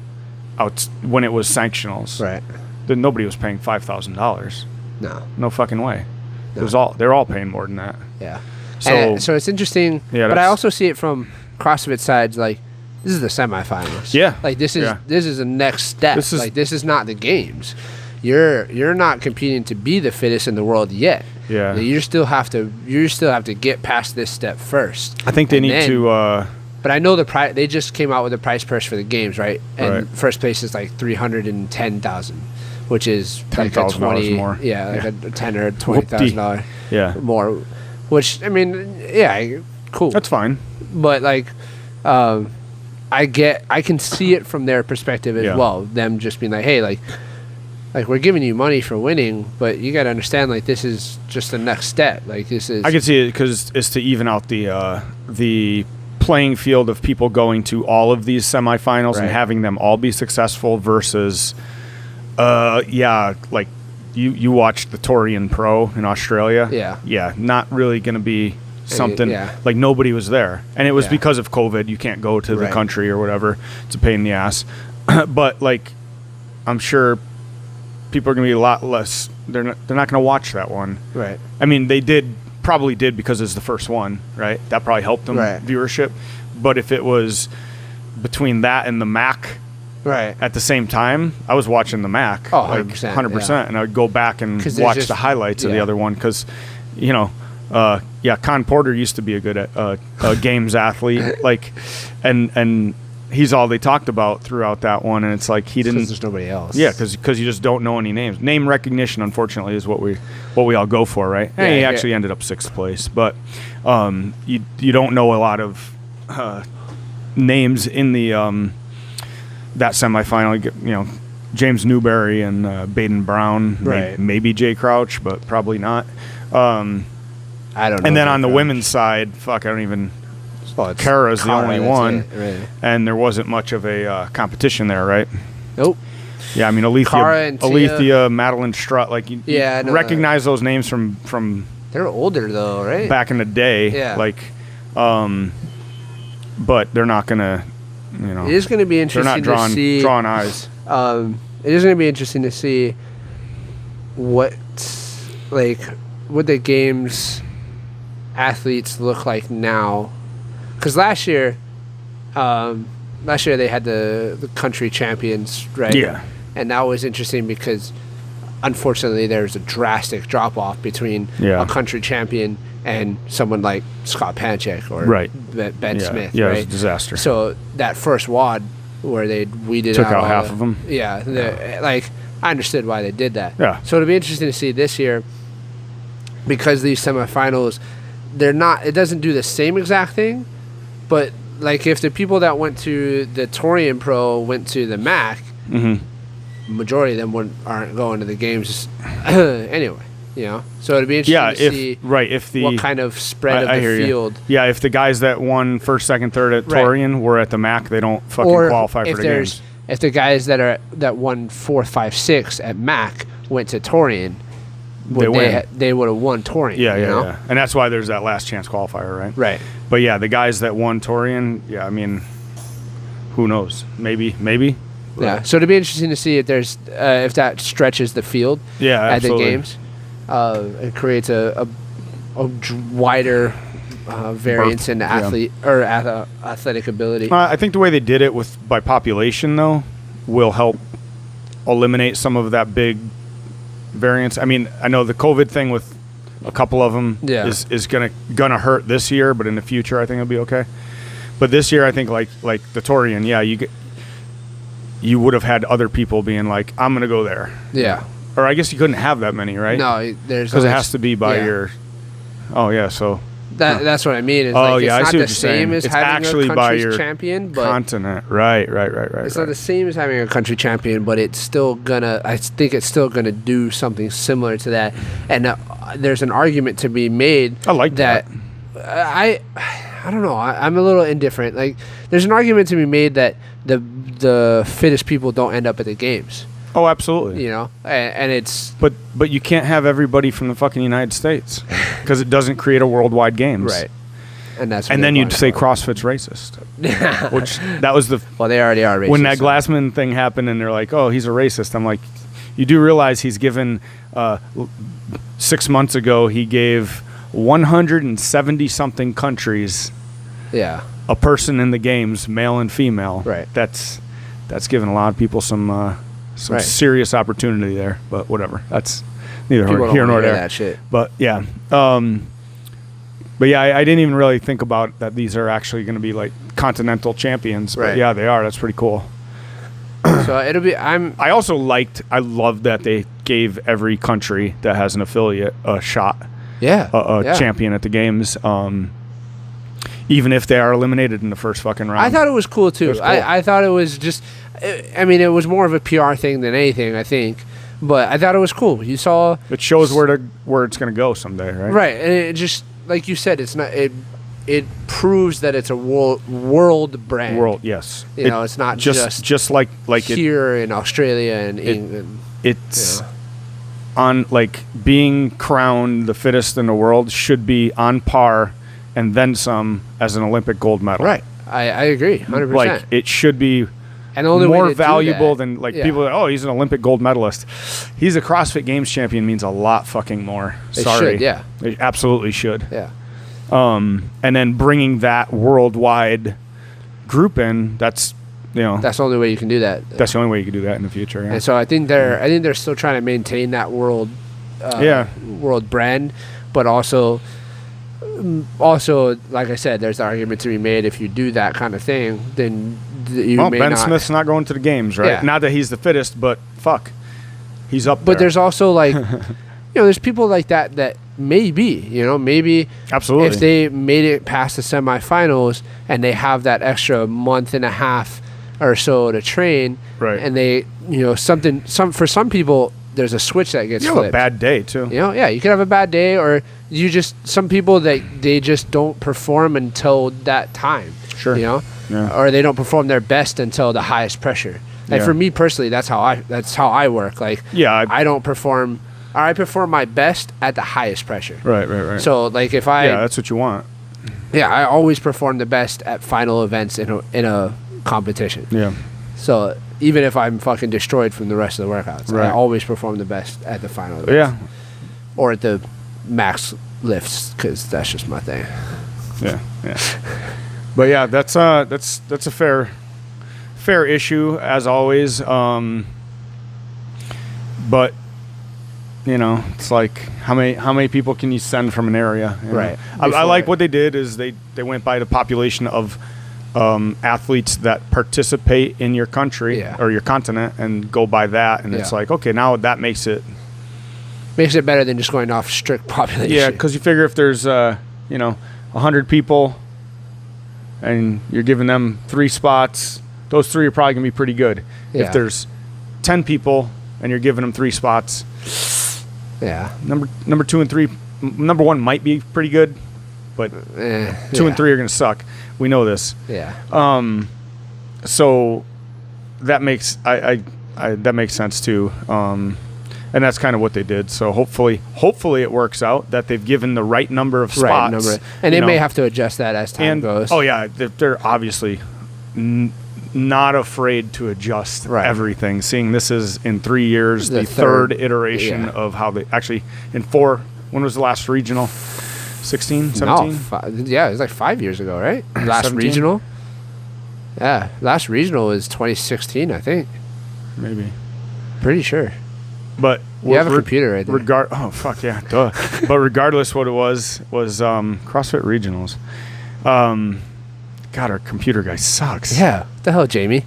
out when it was sanctionals. Right. Then nobody was paying $5,000. No fucking way. No. They're all paying more than that. Yeah. So it's interesting. Yeah, but I also see it from CrossFit sides. Like, this is the semifinals. Yeah. Like this is the next step. This is not the games. You're not competing to be the fittest in the world yet. Yeah. You still have to get past this step first. I think they need to. But I know they just came out with a prize purse for the games, right? And first place is like $310,000. Which is like a $20,000 more. Yeah, like a $10,000 or $20,000 more. Which, I mean, cool. That's fine. But like, I can see it from their perspective as well. Them just being like, hey, like we're giving you money for winning, but you got to understand, like, this is just the next step. Like, this is. I can see it because it's to even out the playing field of people going to all of these semifinals and having them all be successful versus. Like you watched the Torian Pro in Australia. Yeah, not really going to be something like nobody was there, and it was because of COVID. You can't go to the country or whatever. It's a pain in the ass. But like, I'm sure people are going to be a lot less. They're not going to watch that one. Right. I mean, they probably did because it's the first one. Right. That probably helped them viewership. But if it was between that and the MAC. Right. At the same time, I was watching the MAC. Oh, 100%. 100%. And I would go back and watch the highlights of the other one because, Con Porter used to be a good games athlete, like, and he's all they talked about throughout that one, and it's like he didn't. There's nobody else. Yeah, because you just don't know any names. Name recognition, unfortunately, is what we all go for, right? And he actually ended up 6th place, but you don't know a lot of names in the that semifinal. You know, James Newberry and Baden Brown, right? Maybe Jay Crouch, but probably not. I don't know. And then on the women's side, I don't even. Kara's the only one, right. And there wasn't much of a competition there, right? Nope. Yeah, I mean, Alethea, Madeline Strutt, like you recognize those names from. They're older though, right? Back in the day, yeah. Like, but they're not gonna, you know. It is going to be interesting to see. Drawing eyes. It is going to be interesting to see what the games athletes look like now. Because last year they had the country champions, right? Yeah. And that was interesting because, unfortunately, there was a drastic drop-off between a country champion and someone like Scott Panchik or Ben Smith, yeah, right? It was a disaster. So that first WOD where they weeded took out half of them. Yeah. Like, I understood why they did that. Yeah. So it'll be interesting to see this year, because these semifinals, it doesn't do the same exact thing. But, like, if the people that went to the Torian Pro went to the MAC, majority of them aren't going to the games anyway, you know? So it'd be interesting to see what kind of spread of the field. Yeah, if the guys that won 1st, 2nd, 3rd at Torian were at the MAC, they don't fucking qualify for the games. If the guys that won 4th, 5th, 6th at MAC went to Torian, they would have won Torian. Yeah. And that's why there's that last chance qualifier, right? Right. But yeah, the guys that won Torian, I mean, who knows? Maybe. Yeah. So it'll be interesting to see if that stretches the field at the games. It creates a wider variance in athlete or athletic ability. I think the way they did it by population though will help eliminate some of that big variance. I mean, I know the COVID thing with a couple of them is gonna hurt this year, but in the future I think it'll be okay. But this year I think like the Torian, you would have had other people being like, I'm gonna go there. Yeah. Or I guess you couldn't have that many, right? No, there's because it has to be by your. Oh yeah, so. That's what I mean. It's it's not the same as having a country's champion, but continent. Right. It's not the same as having a country champion, but it's still gonna. I think it's still gonna do something similar to that. And there's an argument to be made. I like that. I don't know. I'm a little indifferent. Like, there's an argument to be made that the fittest people don't end up at the games. Oh, absolutely. You know, and it's... But you can't have everybody from the fucking United States because it doesn't create a worldwide games. Right. And then you'd say CrossFit's racist. Which, that was the... Well, they already are racist. When that Glassman thing happened and they're like, oh, he's a racist. I'm like, you do realize he's given... 6 months ago, he gave 170-something countries a person in the games, male and female. Right. That's given a lot of people some serious opportunity there, but whatever. That's neither here nor there. That shit. But yeah, I didn't even really think about that. These are actually going to be like continental champions. But right. Yeah, they are. That's pretty cool. So it'll be. I love that they gave every country that has an affiliate a shot. Yeah. A champion at the games. Even if they are eliminated in the first fucking round. I thought it was cool too. Cool. I thought it was just. I mean, it was more of a PR thing than anything, I think. But I thought it was cool. You saw. It shows where it's going to go someday, right? Right, and it just like you said, it's not. It proves that it's a world brand. World, yes. It's not just like here in Australia and England. It's on like being crowned the fittest in the world should be on par and then some as an Olympic gold medal. Right, I agree, 100%. Like it should be. And the only more valuable than people that, oh, he's an Olympic gold medalist. He's a CrossFit Games champion means a lot fucking more. Sorry. They absolutely should. Yeah. And then bringing that worldwide group in, that's the only way you can do that. That's the only way you can do that in the future. Yeah. And so I think they're still trying to maintain that world brand, but also also, like I said, there's the argument to be made if you do that kind of thing, then you may Ben not. Smith's not going to the games, right? Yeah. Not that he's the fittest, but fuck, he's up there. But there's also like, there's people like that maybe, maybe absolutely if they made it past the semifinals and they have that extra month and a half or so to train, right? And they, for some people, there's a switch that gets flipped. You have a bad day too. Yeah, you could have a bad day, or some people they just don't perform until that time. Sure. Yeah. Or they don't perform their best until the highest pressure. Like for me personally, that's how I work. Like I don't perform. I perform my best at the highest pressure. Right. So like if that's what you want. Yeah, I always perform the best at final events in a competition. Yeah. So even if I'm fucking destroyed from the rest of the workouts, right. I always perform the best at the final events. Yeah. Or at the max lifts, because that's just my thing. Yeah. But yeah, that's a fair issue as always. But it's like how many people can you send from an area? Right. I like what they did is they went by the population of athletes that participate in your country or your continent and go by that, and it's like, okay, now that makes it better than just going off strict population. Yeah, because you figure if there's 100 people and you're giving them 3 spots, those 3 are probably gonna be pretty good. If there's 10 people and you're giving them 3 spots, number 2 and 3, number 1 might be pretty good, but 2 and 3 are gonna suck. We know this. So that makes that makes sense too. And that's kind of what they did. So hopefully it works out that they've given the right number of spots. And they may have to adjust that as time goes. Oh yeah, they're obviously not afraid to adjust everything. Seeing this is in 3 years, the third iteration of how they actually in 4. When was the last regional? 16, 17? No, it was like 5 years ago, right? Last 17? regional. Yeah, last regional was 2016, I think. Maybe. Pretty sure. But you have a computer right there. Oh fuck yeah, duh. But regardless, what it was CrossFit regionals. God, our computer guy sucks. Yeah. What the hell, Jamie?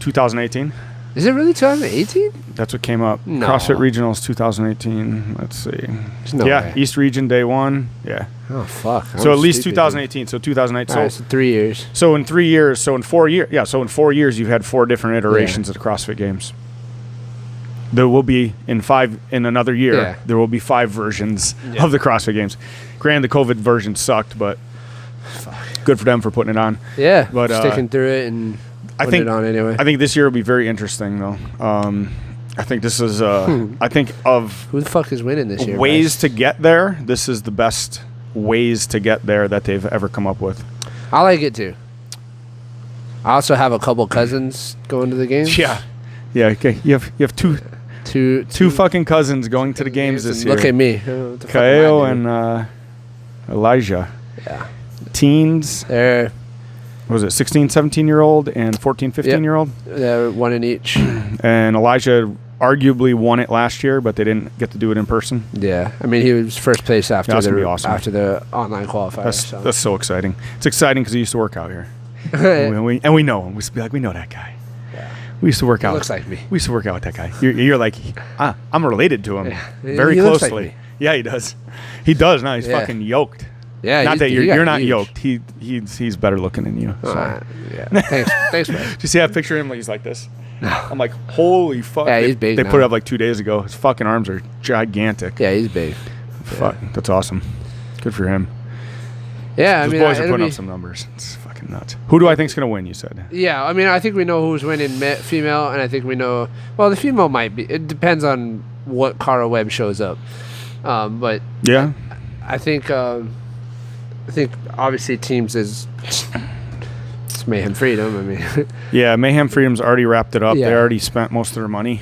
2018. Is it really 2018? That's what came up. No. CrossFit regionals 2018. Let's see. No way. East region day 1. Yeah. Oh fuck. So at least 2018. So 2018. All right, so 3 years. So in 3 years. So in 4 years. Yeah. So in 4 years, you've had 4 different iterations of the CrossFit Games. There will be in another year. Yeah. There will be 5 versions of the CrossFit Games. Granted, the COVID version sucked, but good for them for putting it on. Yeah. But sticking through it and putting it on anyway. I think this year will be very interesting, though. I think this is. I think of who the fuck is winning this year? Ways to get there. This is the best ways to get there that they've ever come up with. I like it too. I also have a couple cousins going to the games. Yeah. Okay. You have two fucking cousins going to the games this year. Look at me, Kyle and Elijah. Yeah. Teens. They're. What was it 16, 17-year-old and 14, 15-year-old? They're 1 in each. And Elijah arguably won it last year, but they didn't get to do it in person. Yeah. I mean, he was first place after after the online qualifier. That's so exciting. It's exciting because he used to work out here. and we know him. We used to be like, we know that guy. Yeah. We used to work out. Looks like me. We used to work out with that guy. You're like, I'm related to him very he closely. Looks like me. Yeah, he does. He does now. He's fucking yoked. Yeah, not that you're not yoked. He's better looking than you. So. Yeah. Thanks, man. Do you see that picture of him? Like he's like this. No. I'm like, holy fuck. Yeah, he's big. They put it up like 2 days ago. His fucking arms are gigantic. Yeah, he's big. Fuck, that's awesome. Good for him. Yeah, Those boys are putting up some numbers. It's fucking nuts. Who do I think's gonna win? You said. Yeah, I mean, I think we know who's winning female, and I think we know. Well, the female might be. It depends on what Cara Webb shows up. But yeah, I think obviously teams is it's Mayhem Freedom. I mean, yeah, Mayhem Freedom's already wrapped it up. Yeah. They already spent most of their money.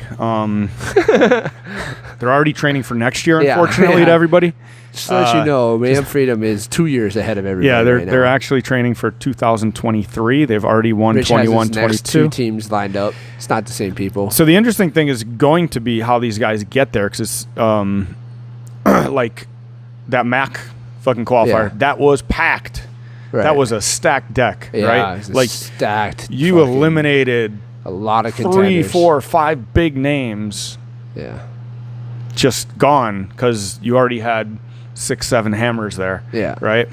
They're already training for next year. Unfortunately, to everybody. Just to let you know, Mayhem Freedom is 2 years ahead of everybody. Yeah, they're actually training for 2023. They've already won Rich 21, has his 22. Next 2 teams lined up. It's not the same people. So the interesting thing is going to be how these guys get there, because it's like that MAC fucking qualifier. Yeah. That was packed. Right. That was a stacked deck, right? It was Like stacked. you eliminated a lot of 3, contenders. 4, 5 big names. Yeah. Just gone because you already had 6, 7 hammers there. Yeah. Right.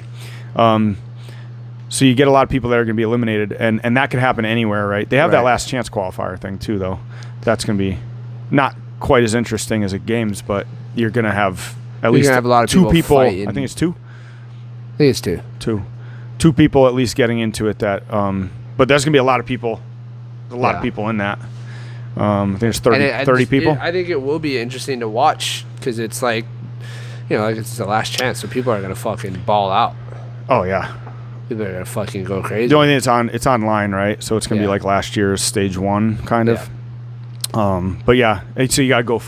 So you get a lot of people that are going to be eliminated, and that could happen anywhere, right? They have that last chance qualifier thing too, though. That's going to be not quite as interesting as it games, but you're going to have at least have a lot of 2 people. fighting. I think it's 2. I think it's 2. 2 people at least getting into it. That, but there's going to be a lot of people. A lot of people in that. I think there's 30 people. I think it will be interesting to watch because it's like, like it's the last chance, so people are going to fucking ball out. Oh yeah. People are gonna fucking go crazy. The only thing it's online, right? So it's gonna be like last year's stage 1, kind of. But yeah, so you gotta go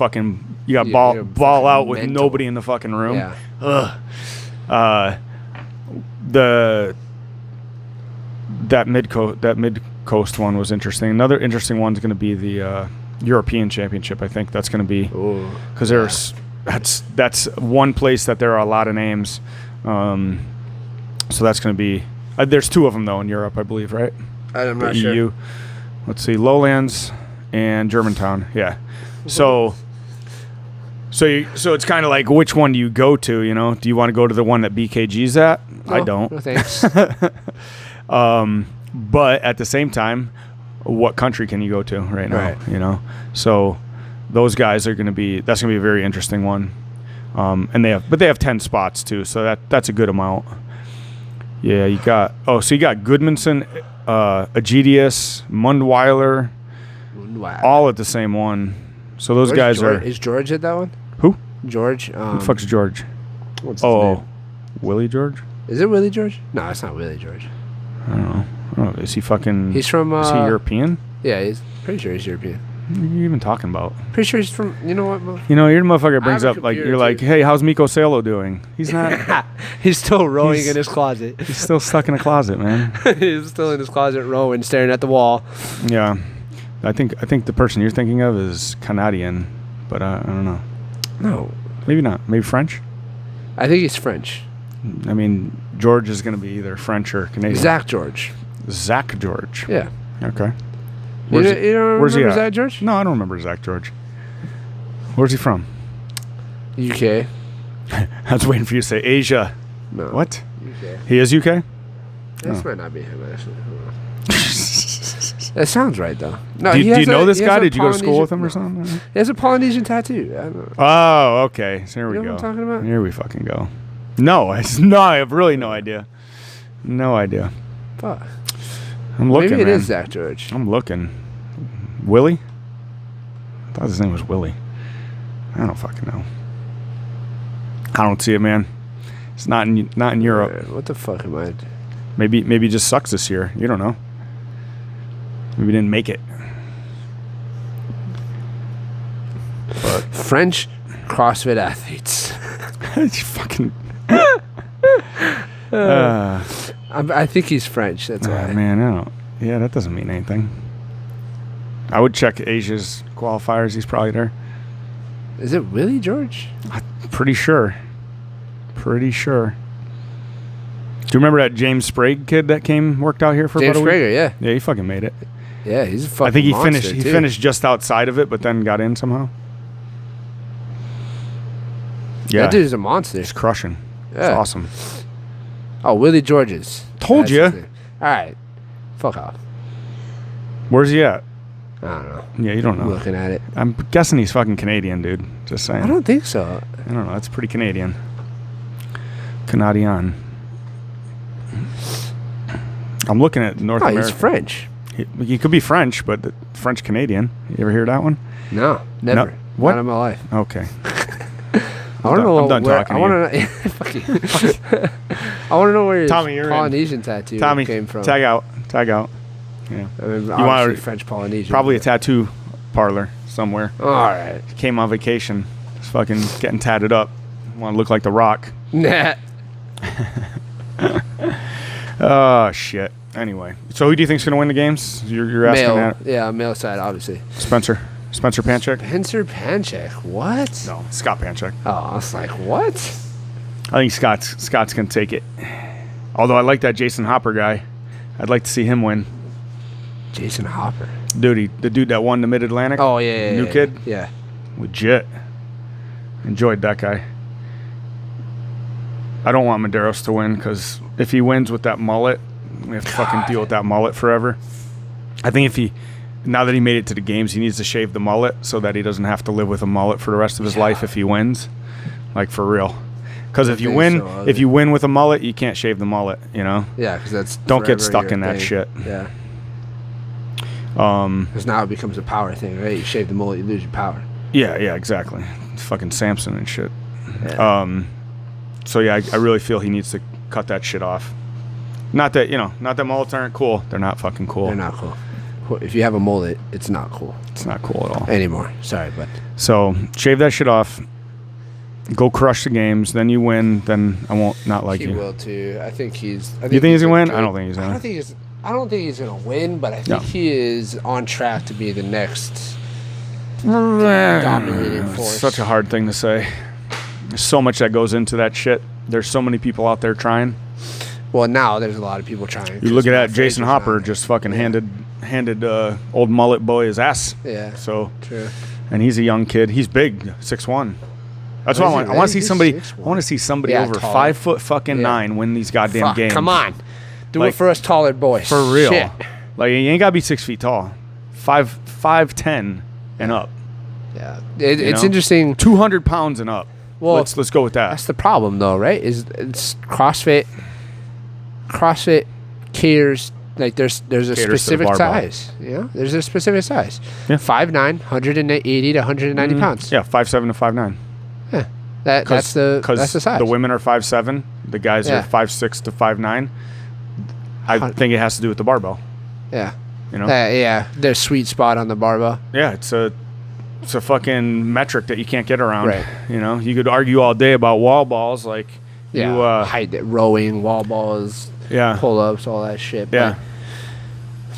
ball out with mental. nobody in the fucking room. Yeah. Ugh. That mid coast one was interesting. Another interesting one's gonna be the European Championship. I think that's gonna be because that's one place that there are a lot of names. So that's going to be there's 2 of them though in Europe, I believe, right? I'm not EU. sure. Let's see, Lowlands and Germantown. Yeah. So it's kind of like which one do you go to? Do you want to go to the one that BKG's at? No, I don't. No thanks. But at the same time, what country can you go to right now? Right. So those guys are going to be. That's going to be a very interesting one. And they have 10 spots too, so that's a good amount. Yeah, you got Goodmanson, Agidius, Mundweiler, all at the same one. So those guys are. Is George at that one? Who? George. Who the fuck's George? What's his name? Willie George? Is it Willie George? No, it's not Willie George. I don't know. Is he fucking? He's from. Is he European? Yeah, he's pretty sure he's European. What are you even talking about? Pretty sure he's from. You know what? You're the motherfucker that brings up like you're like, hey, how's Miko Salo doing? He's not. He's still rowing in his closet. He's still stuck in a closet, man. He's still in his closet rowing, staring at the wall. Yeah, I think the person you're thinking of is Canadian, but I don't know. No, maybe not. Maybe French. I think he's French. I mean, George is going to be either French or Canadian. Zach George. Yeah. Okay. You don't where's remember he at? Zach George? No, I don't remember Zach George. Where's he from? UK. I was waiting for you to say Asia. No. What? UK. He is UK? This might not be him, actually. That sounds right, though. No, do you know this guy? Did you go to school with him or something? He has a Polynesian tattoo. I don't know. Oh, okay. So here we You know go. what I'm talking about? Here we fucking go. No, I have really no idea. No idea. Fuck. I'm looking, Maybe it man. is Zach George. I'm looking. Willie? I thought his name was Willie. I don't fucking know. I don't see it, man. It's not in Europe. What the fuck am I? Maybe it just sucks this year. You don't know. Maybe we didn't make it. But French CrossFit athletes. fucking. I think he's French. That's why. Man, I don't. Yeah, that doesn't mean anything. I would check Asia's qualifiers. He's probably there. Is it Willie George? I'm pretty sure. Do you remember that James Sprague kid that worked out here for James about a week? Sprague, yeah. Yeah, he fucking made it. Yeah, he's a fucking I think he monster, finished just outside of it, but then got in somehow. Yeah, that dude is a monster. He's crushing. Yeah. It's awesome. Oh, Willie George's. Told That's you. his name. All right. Fuck off. Where's he at? I don't know. Yeah, you don't know. I'm looking at it. I'm guessing he's fucking Canadian, dude. Just saying. I don't think so. I don't know. That's pretty Canadian. Canadian. I'm looking at North America. He's French. He could be French, but French Canadian. You ever hear that one? No, never. No. What? Not in my life. Okay. I want to know I'm done where. talking I want to know. Fuck you. I want to know where his Tommy, you're Polynesian tattoo came from. Tag out. Yeah. I mean, you obviously want French Polynesian. probably a tattoo parlor somewhere. All right. Came on vacation. Just fucking getting tatted up. Want to look like The Rock. Nah. Oh shit. Anyway, so who do you think's gonna win the games? You're asking Male. that. Yeah, male side, obviously. Spencer Panchik. Spencer Panchik. What? No, Scott Panchik. Oh, I was like, what? I think Scott's gonna take it. Although I like that Jason Hopper guy. I'd like to see him win. Jason Hopper. Dude, the dude that won the Mid-Atlantic. Oh, yeah. New kid? Yeah. Legit. Enjoyed that guy. I don't want Medeiros to win because if he wins with that mullet, we have to fucking deal with that mullet forever. I think now that he made it to the games, he needs to shave the mullet so that he doesn't have to live with a mullet for the rest of his life if he wins. Like, for real. Because if you win with a mullet, you can't shave the mullet, you know? Yeah, because that's don't get stuck in that shit. Yeah. Because now it becomes a power thing, right? You shave the mullet, you lose your power. Yeah, exactly. It's fucking Samson and shit. Yeah. So yeah, I really feel he needs to cut that shit off. Not that mullets aren't cool. They're not fucking cool. They're not cool. If you have a mullet, it's not cool. It's not cool at all. Anymore. Sorry, but. So, shave that shit off. Go crush the games. Then you win. Then I won't not like you. He will too. I think he's... You think he's going to win? I don't think he's going to. I don't think he's going to win, but I think he is on track to be the next dominating force. It's such a hard thing to say. There's so much that goes into that shit. There's so many people out there trying. Well, now there's a lot of people trying. You look at that, Jason Hopper just fucking handed old mullet boy his ass. Yeah. So true. And he's a young kid. He's big, 6'1". That's what I want. I want to see somebody. 6'1". I want to see somebody over tall. 5'9" win these goddamn games. Come on, do it for us taller boys. For real. Shit. Like, you ain't gotta be 6 feet tall. 5'10" and up. Yeah, it's interesting. 200 pounds and up. Well, let's go with that. That's the problem, though, right? It's CrossFit. CrossFit caters, like there's a specific size. Yeah, there's a specific size. Yeah. 5'9", 180 to 190 pounds. Yeah, 5'7" to 5'9". Yeah, that's the size. The women are 5'7", the guys are 5'6" to 5'9". I think it has to do with the barbell. Yeah. You know. Yeah, their sweet spot on the barbell. Yeah, it's a fucking metric that you can't get around. Right. You know, you could argue all day about wall balls, like height, rowing, wall balls, pull-ups, all that shit. Yeah. But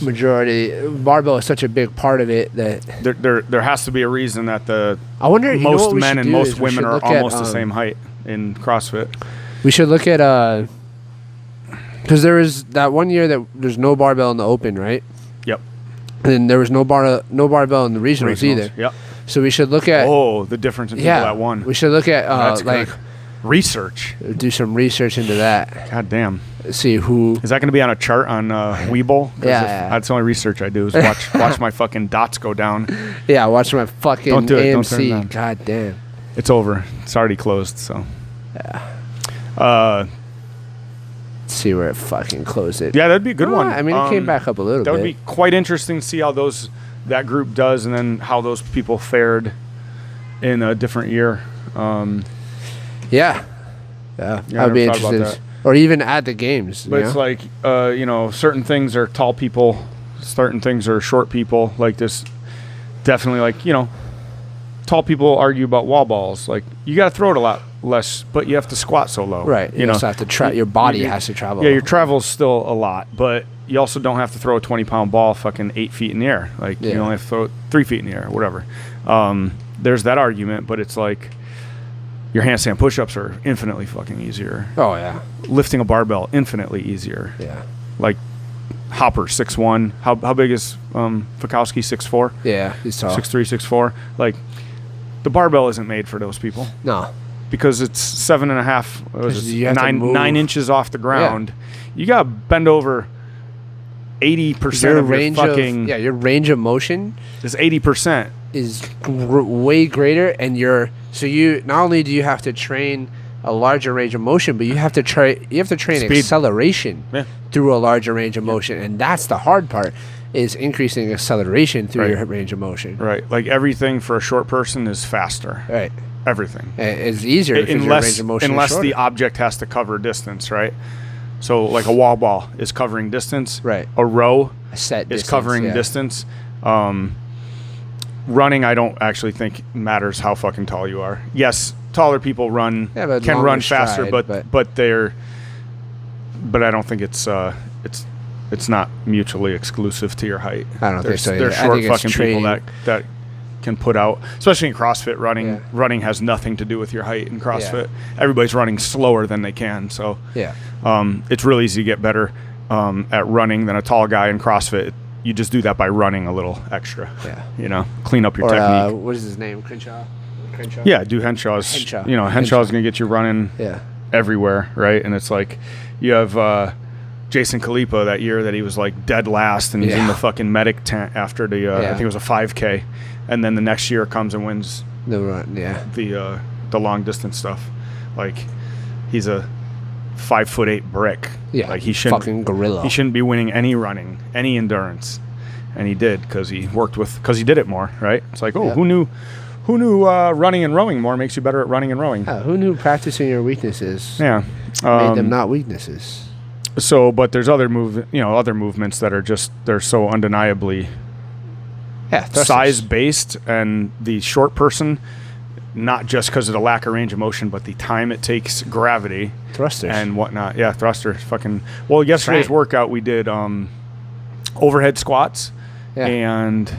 majority barbell is such a big part of it that there has to be a reason that most men and most women are almost the same height in CrossFit. We should look at because there was that one year that there's no barbell in the open, right? Yep. And there was no barbell in the regionals either. Yep. So we should look at the difference in people that won. We should look at like research. Do some research into that. God damn. See who is that going to be on a chart on Weeble? Yeah. That's the only research I do is watch my fucking dots go down. Yeah, watch my fucking Don't do it. AMC. Don't turn it on. God damn. It's over. It's already closed. So. Yeah. See where it fucking closed it. Yeah, that'd be a good one. I mean, it came back up a little bit. That would be quite interesting to see how that group does, and then how those people fared in a different year. Yeah, I'd be interested. Or even at the games. But it's like, certain things are tall people, certain things are short people. Like this, definitely like, tall people argue about wall balls. Like, you got to throw it a lot less, but you have to squat so low. Right. You also have to your body has to travel. Yeah, your travel's still a lot, but you also don't have to throw a 20-pound ball fucking 8 feet in the air. Like, you only have to throw it 3 feet in the air, whatever. There's that argument, but it's like your handstand push-ups are infinitely fucking easier. Oh, yeah. Lifting a barbell, infinitely easier. Yeah. Like Hopper, 6'1". How big is Fikowski, 6'4"? Yeah, he's tall. 6'3", 6'4". Like, the barbell isn't made for those people. No. Because it's 7.5, 9 inches off the ground. Yeah. You got to bend over 80% of your fucking... your range of motion is 80%. Is way greater, and so you not only do you have to train a larger range of motion, but you have to train Speed. Acceleration through a larger range of motion, and that's the hard part, is increasing acceleration through your range of motion. Right, like everything for a short person is faster. Right, everything is easier because your range of motion unless the object has to cover distance, right? So like a wall ball is covering distance. Right, a row is covering distance. Running, I don't actually think matters how fucking tall you are. Yes, taller people can run faster, but I don't think it's not mutually exclusive to your height. I don't think so. There's short fucking people that can put out, especially in CrossFit. Running has nothing to do with your height in CrossFit. Everybody's running slower than they can, so it's really easy to get better at running than a tall guy in CrossFit. You just do that by running a little extra. Clean up your technique. What is his name? Crenshaw? Yeah, do Henshaw's. Henshaw's going to get you running everywhere, right? And it's like you have Jason Kalipa that year that he was like dead last, and he's in the fucking medic tent after the I think it was a 5K, and then the next year comes and wins the run. The long distance stuff. Like he's a 5'8" brick. Yeah, like he shouldn't fucking gorilla. He shouldn't be winning any running, any endurance, and he did because he did it more, right? It's like who knew running and rowing more makes you better at running and rowing? Who knew practicing your weaknesses? Yeah, made them not weaknesses. So, but there's other movements that are they're so undeniably size based, and the short person, not just because of the lack of range of motion, but the time it takes, gravity, thrusters and whatnot. Yeah, thrusters. Well, yesterday's workout we did overhead squats and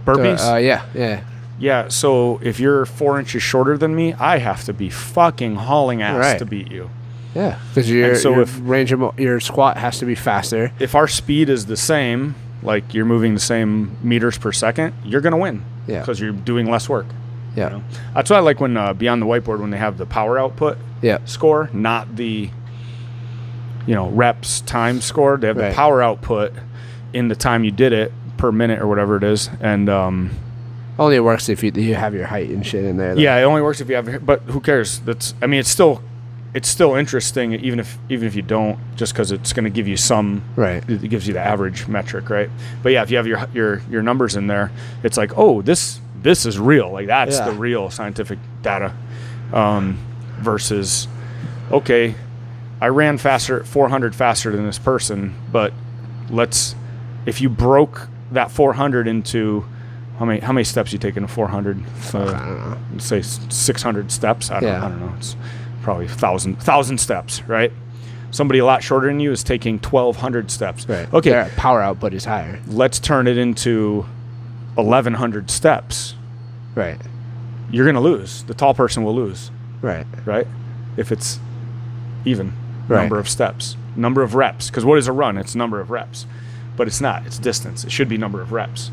burpees. Yeah, so if you're 4 inches shorter than me, I have to be fucking hauling ass to beat you. Yeah, because your squat has to be faster. If our speed is the same, like you're moving the same meters per second, you're going to win. Yeah. Because you're doing less work. Yeah. You know? That's why I like when Beyond the Whiteboard, when they have the power output score, not the reps time score. They have the power output in the time you did it per minute or whatever it is. And only works if you have your height and shit in there, though. Yeah, it only works if you have. But who cares? It's still interesting, even if you don't, just because it's going to give you some. Right. It gives you the average metric, right? But yeah, if you have your numbers in there, it's like, oh, this is real. Like that's the real scientific data. Versus, okay, I ran faster at 400 faster than this person, but if you broke that 400 into how many steps you take in a 400? I don't know. Say 600 steps. I don't know. It's probably 1,000 steps, right? Somebody a lot shorter than you is taking 1,200 steps. Right. Okay. Their power output is higher. Let's turn it into 1,100 steps. Right. You're going to lose. The tall person will lose. Right. Right? If it's even number of steps, number of reps. Because what is a run? It's number of reps. But it's not. It's distance. It should be number of reps,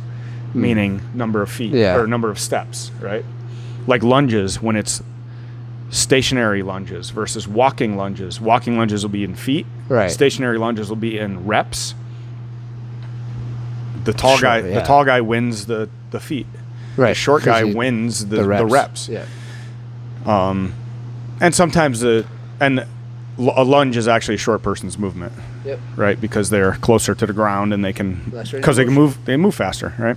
meaning number of feet or number of steps, right? Like lunges, when it's stationary lunges versus walking lunges. Walking lunges will be in feet. Right. Stationary lunges will be in reps. The tall guy wins the feet. Right. The short guy wins the reps. Yeah. And sometimes a lunge is actually a short person's movement. Yep. Right, because they're closer to the ground and they move faster, right?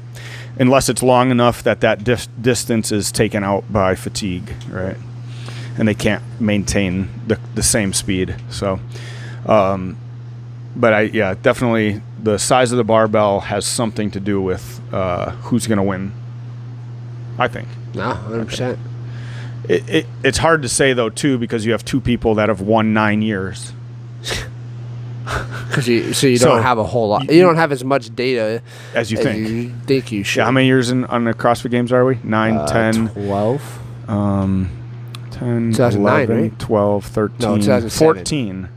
Unless it's long enough that distance is taken out by fatigue, right? And they can't maintain the same speed. So, but definitely the size of the barbell has something to do with who's going to win. I think. No, 100%. It's hard to say though too, because you have two people that have won 9 years. Because you don't have a whole lot. You don't have as much data as you think. You think you should. Yeah, how many years on the CrossFit Games are we? 9, 10, 12. 10, 11, right? 12, 13, no, 14.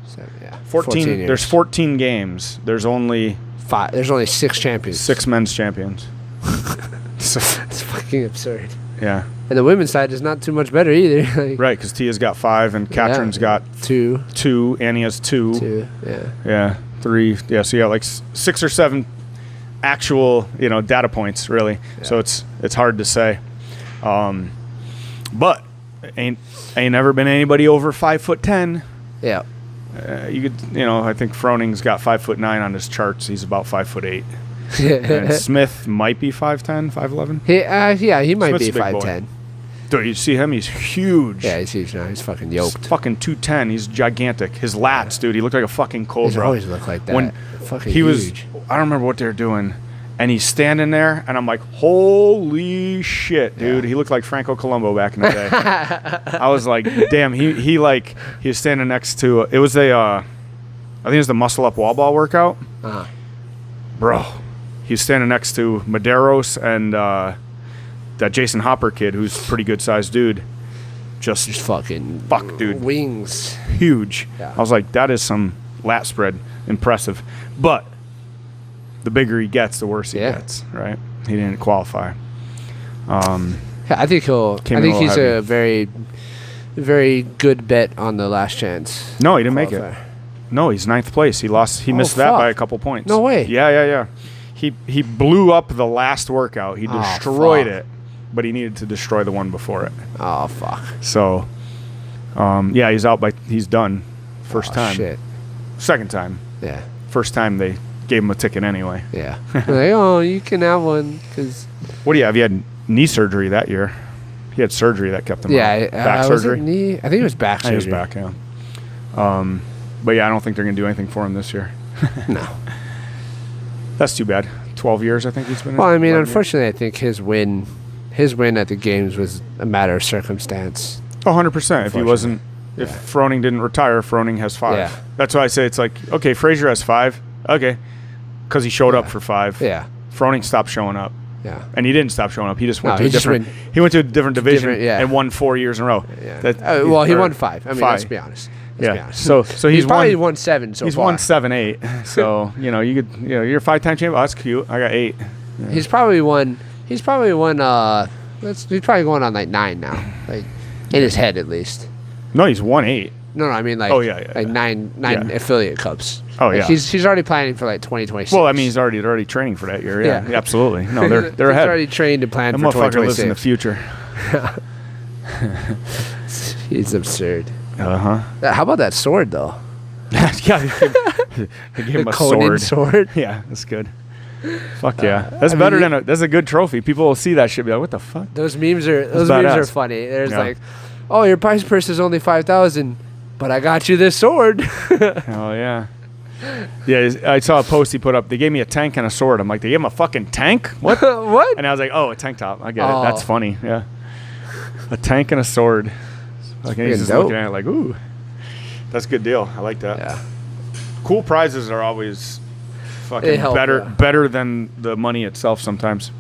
14. Years. There's 14 games. There's only 5. There's only 6 champions. 6 men's champions. So it's fucking absurd. Yeah. And the women's side is not too much better either. Right, because Tia's got 5 and Katrin's got 2. Annie has 2. 2, yeah. Yeah, 3. Yeah, so you got like 6 or 7 actual, data points, really. Yeah. So it's hard to say. But ain't never been anybody over 5'10". Yeah. You could, I think Froning's got 5'9" on his charts. He's about 5'8". And Smith might be 5'10", 5'11". He might be 5'10". Dude, you see him? He's huge. Yeah, he's huge now. He's fucking yoked. He's fucking 210. He's gigantic. His lats, dude. He looked like a fucking cobra. He's always looked like that. When fucking he huge. I don't remember what they were doing. And he's standing there, and I'm like, holy shit, dude. Yeah. He looked like Franco Colombo back in the day. I was like, damn, he was standing next to, it was I think it was the muscle up wall ball workout. Bro, he was standing next to Medeiros and that Jason Hopper kid, who's a pretty good sized dude, just fucking dude, wings, huge. Yeah. I was like, that is some lat spread, impressive. But the bigger he gets, the worse he gets, right? He didn't qualify. I think he's a very, very good bet on the last chance. No, he didn't make it. No, he's 9th place. He lost. He missed that by a couple points. No way. Yeah. He blew up the last workout. He destroyed it, but he needed to destroy the one before it. Oh fuck. So, he's out he's done. First time. Shit. Second time. Yeah. First time they gave him a ticket anyway. Yeah. Like, oh, you can have one because. What do you have? You had knee surgery that year. He had surgery that kept him out. Back surgery? Knee? I think it was back surgery. It was back, yeah. But yeah, I don't think they're going to do anything for him this year. No. That's too bad. 12 years, I think he's been in. Well, I mean, unfortunately, I think his win at the games was a matter of circumstance. 100%. If Froning didn't retire, Froning has 5. Yeah. That's why I say it's like, okay, Frazier has 5. Okay. Because he showed up for 5. Yeah. Froning stopped showing up. Yeah. And he didn't stop showing up. He just went to he went to a different division and won 4 years in a row. Yeah. He won 5. I mean, let's be honest. So he's probably won 7 so he's far. Won 7, 8. So, you're a 5-time champion. Oh, that's cute. I got 8. Yeah. He's probably won he's probably going on like 9 now. Like in his head at least. No, he's won 8. No, I mean like like 9 affiliate cups. Oh like yeah. He's already planning for like 2026. Well, I mean he's already training for that year. Yeah. Absolutely. No, they're ahead. He's already trained to plan for 2026. Lives in the future. He's absurd. Uh-huh. How about that sword though? Yeah, they gave him a Conan sword. Yeah, that's good. Fuck yeah, that's better than that's a good trophy. People will see that shit, be like, "What the fuck?" Those memes are funny. There's like, "Oh, your prize purse is only 5,000, but I got you this sword." Oh yeah. Yeah, I saw a post he put up. They gave me a tank and a sword. I'm like, they gave him a fucking tank? What? What? And I was like, oh, a tank top. I get it. That's funny. Yeah, a tank and a sword. Like, he's just looking at it like, ooh, that's a good deal. I like that. Yeah. Cool prizes are always fucking better than the money itself sometimes.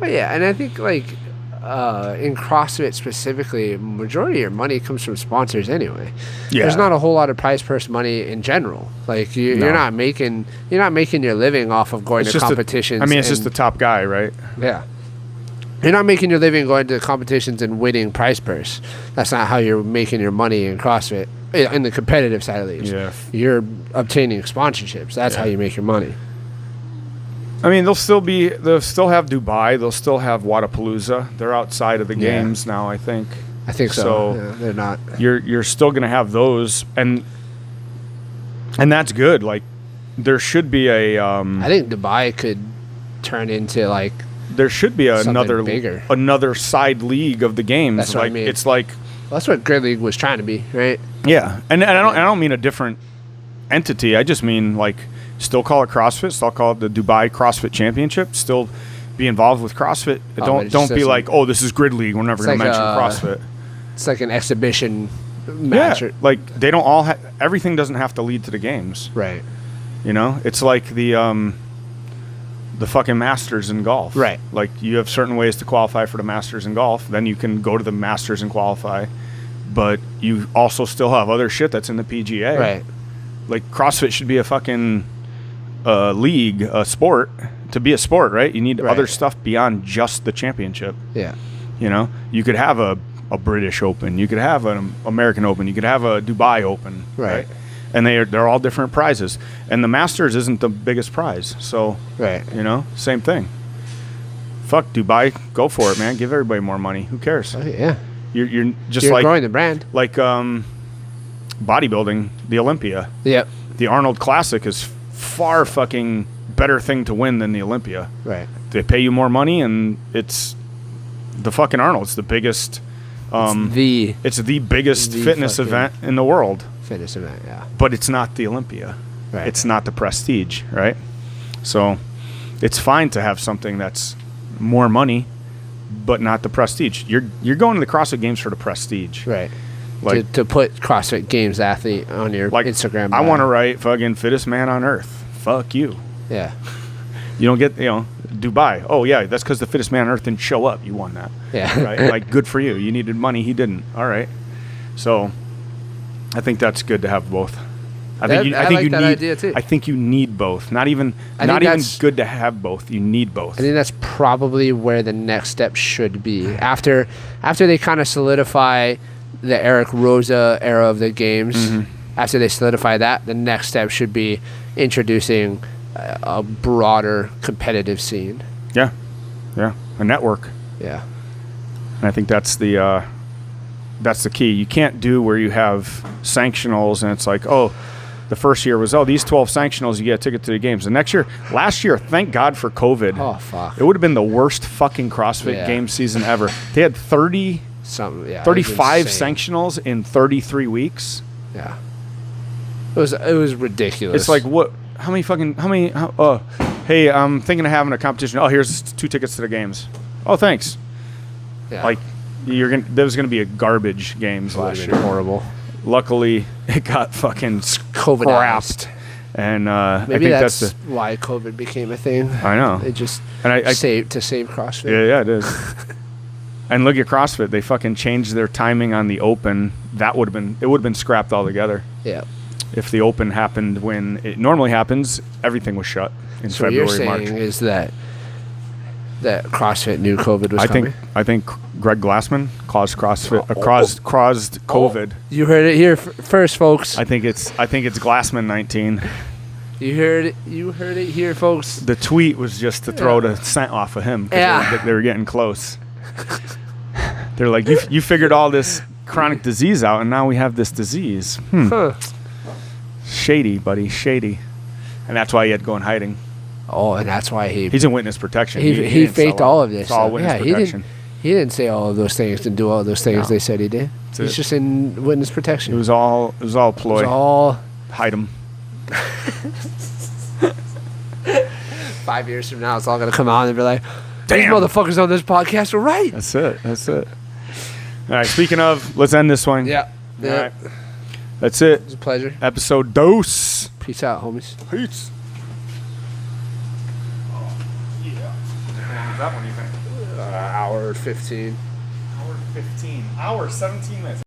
Well, yeah, and I think like in CrossFit specifically, majority of your money comes from sponsors anyway. Yeah. There's not a whole lot of prize purse money in general. Like you're not making your living off of going to competitions. It's just the top guy, right? Yeah. You're not making your living going to competitions and winning prize purse. That's not how you're making your money in CrossFit. In the competitive side of things. Yeah. You're obtaining sponsorships. That's how you make your money. I mean, they'll still have Dubai. They'll still have Wadapalooza. They're outside of the games now, I think. I think so. Yeah, they're not. You're still going to have those, and that's good. Like, there should be a. I think Dubai could turn into like. There should be another side league of the games. That's what I mean. It's like. Well, that's what Grid League was trying to be, right? Yeah, and I don't mean a different entity. I just mean like. Still call it CrossFit. Still call it the Dubai CrossFit Championship. Still be involved with CrossFit. Don't be like, oh, this is Grid League. We're never going to mention CrossFit. It's like an exhibition match. Yeah, like they don't all. Everything doesn't have to lead to the games. Right. You know, it's like the fucking Masters in golf. Right. Like you have certain ways to qualify for the Masters in golf. Then you can go to the Masters and qualify, but you also still have other shit that's in the PGA. Right. Like CrossFit should be a fucking. League, a sport. To be a sport, right? You need other stuff beyond just the championship. Yeah. You know, you could have a British Open, you could have an American Open, you could have a Dubai Open, right? And they're all different prizes. And the Masters isn't the biggest prize, so you know, same thing. Fuck Dubai, go for it, man. Give everybody more money. Who cares? Yeah. You're just like growing the brand. Like bodybuilding, the Olympia. Yep. The Arnold Classic is far fucking better thing to win than the Olympia. Right. They pay you more money, and it's the fucking Arnold. It's the biggest. It's the biggest fitness event in the world. Fitness event, yeah. But it's not the Olympia. Right. It's not the prestige, right? So, it's fine to have something that's more money, but not the prestige. You're going to the CrossFit Games for the prestige, right? Like to put CrossFit Games athlete on your Instagram. I want to write fucking fittest man on earth. Fuck you. Yeah. You don't get, Dubai. Oh, yeah, that's because the fittest man on earth didn't show up. You won that. Yeah. Right? Like, good for you. You needed money. He didn't. All right. So I think that's good to have both. I think you need idea too. I think you need both. Not even good to have both. You need both. I think that's probably where the next step should be. After they kind of solidify the Eric Rosa era of the games, after they solidify that, the next step should be introducing a broader competitive scene. Yeah. A network. Yeah. And I think that's the key. You can't do where you have sanctionals and it's like, oh, the first year was, these 12 sanctionals, you get a ticket to the games. The last year, thank God for COVID. Oh, fuck. It would have been the worst fucking CrossFit game season ever. They had 35 sanctionals in 33 weeks. Yeah. It was ridiculous. It's like, what? Hey, I'm thinking of having a competition. Oh, here's 2 tickets to the games. Oh, thanks. Yeah. Like, there was going to be a garbage games last year. Horrible. Luckily, it got fucking COVID crapped. And maybe I think that's why COVID became a thing. I know. They just save CrossFit. Yeah, it is. And look at CrossFit. They fucking changed their timing on the Open. It would have been scrapped altogether. Yeah. If the Open happened when it normally happens, everything was shut in February, March. So what you're saying is that CrossFit knew COVID was coming? I think Greg Glassman caused caused COVID. You heard it here first, folks. I think it's Glassman 19. You heard it here, folks. The tweet was just to throw the scent off of him because they were getting close. They're like, you figured all this chronic disease out, and now we have this disease. Huh. Shady, buddy, shady. And that's why he had to go in hiding. Oh, and that's why he's in witness protection. He faked all of this. It's all witness protection. He didn't say all of those things and do all of those things they said he did. He's just in witness protection. It was all ploy. It was all hide him. 5 years from now, it's all gonna come out and be like, "Damn, these motherfuckers on this podcast are right." That's it. All right. Speaking of, let's end this one. Yeah. All right. That's it. It was a pleasure. Episode dos. Peace out, homies. Peace. That one, you think? Hour 15. Hour 15. Hour 17 minutes.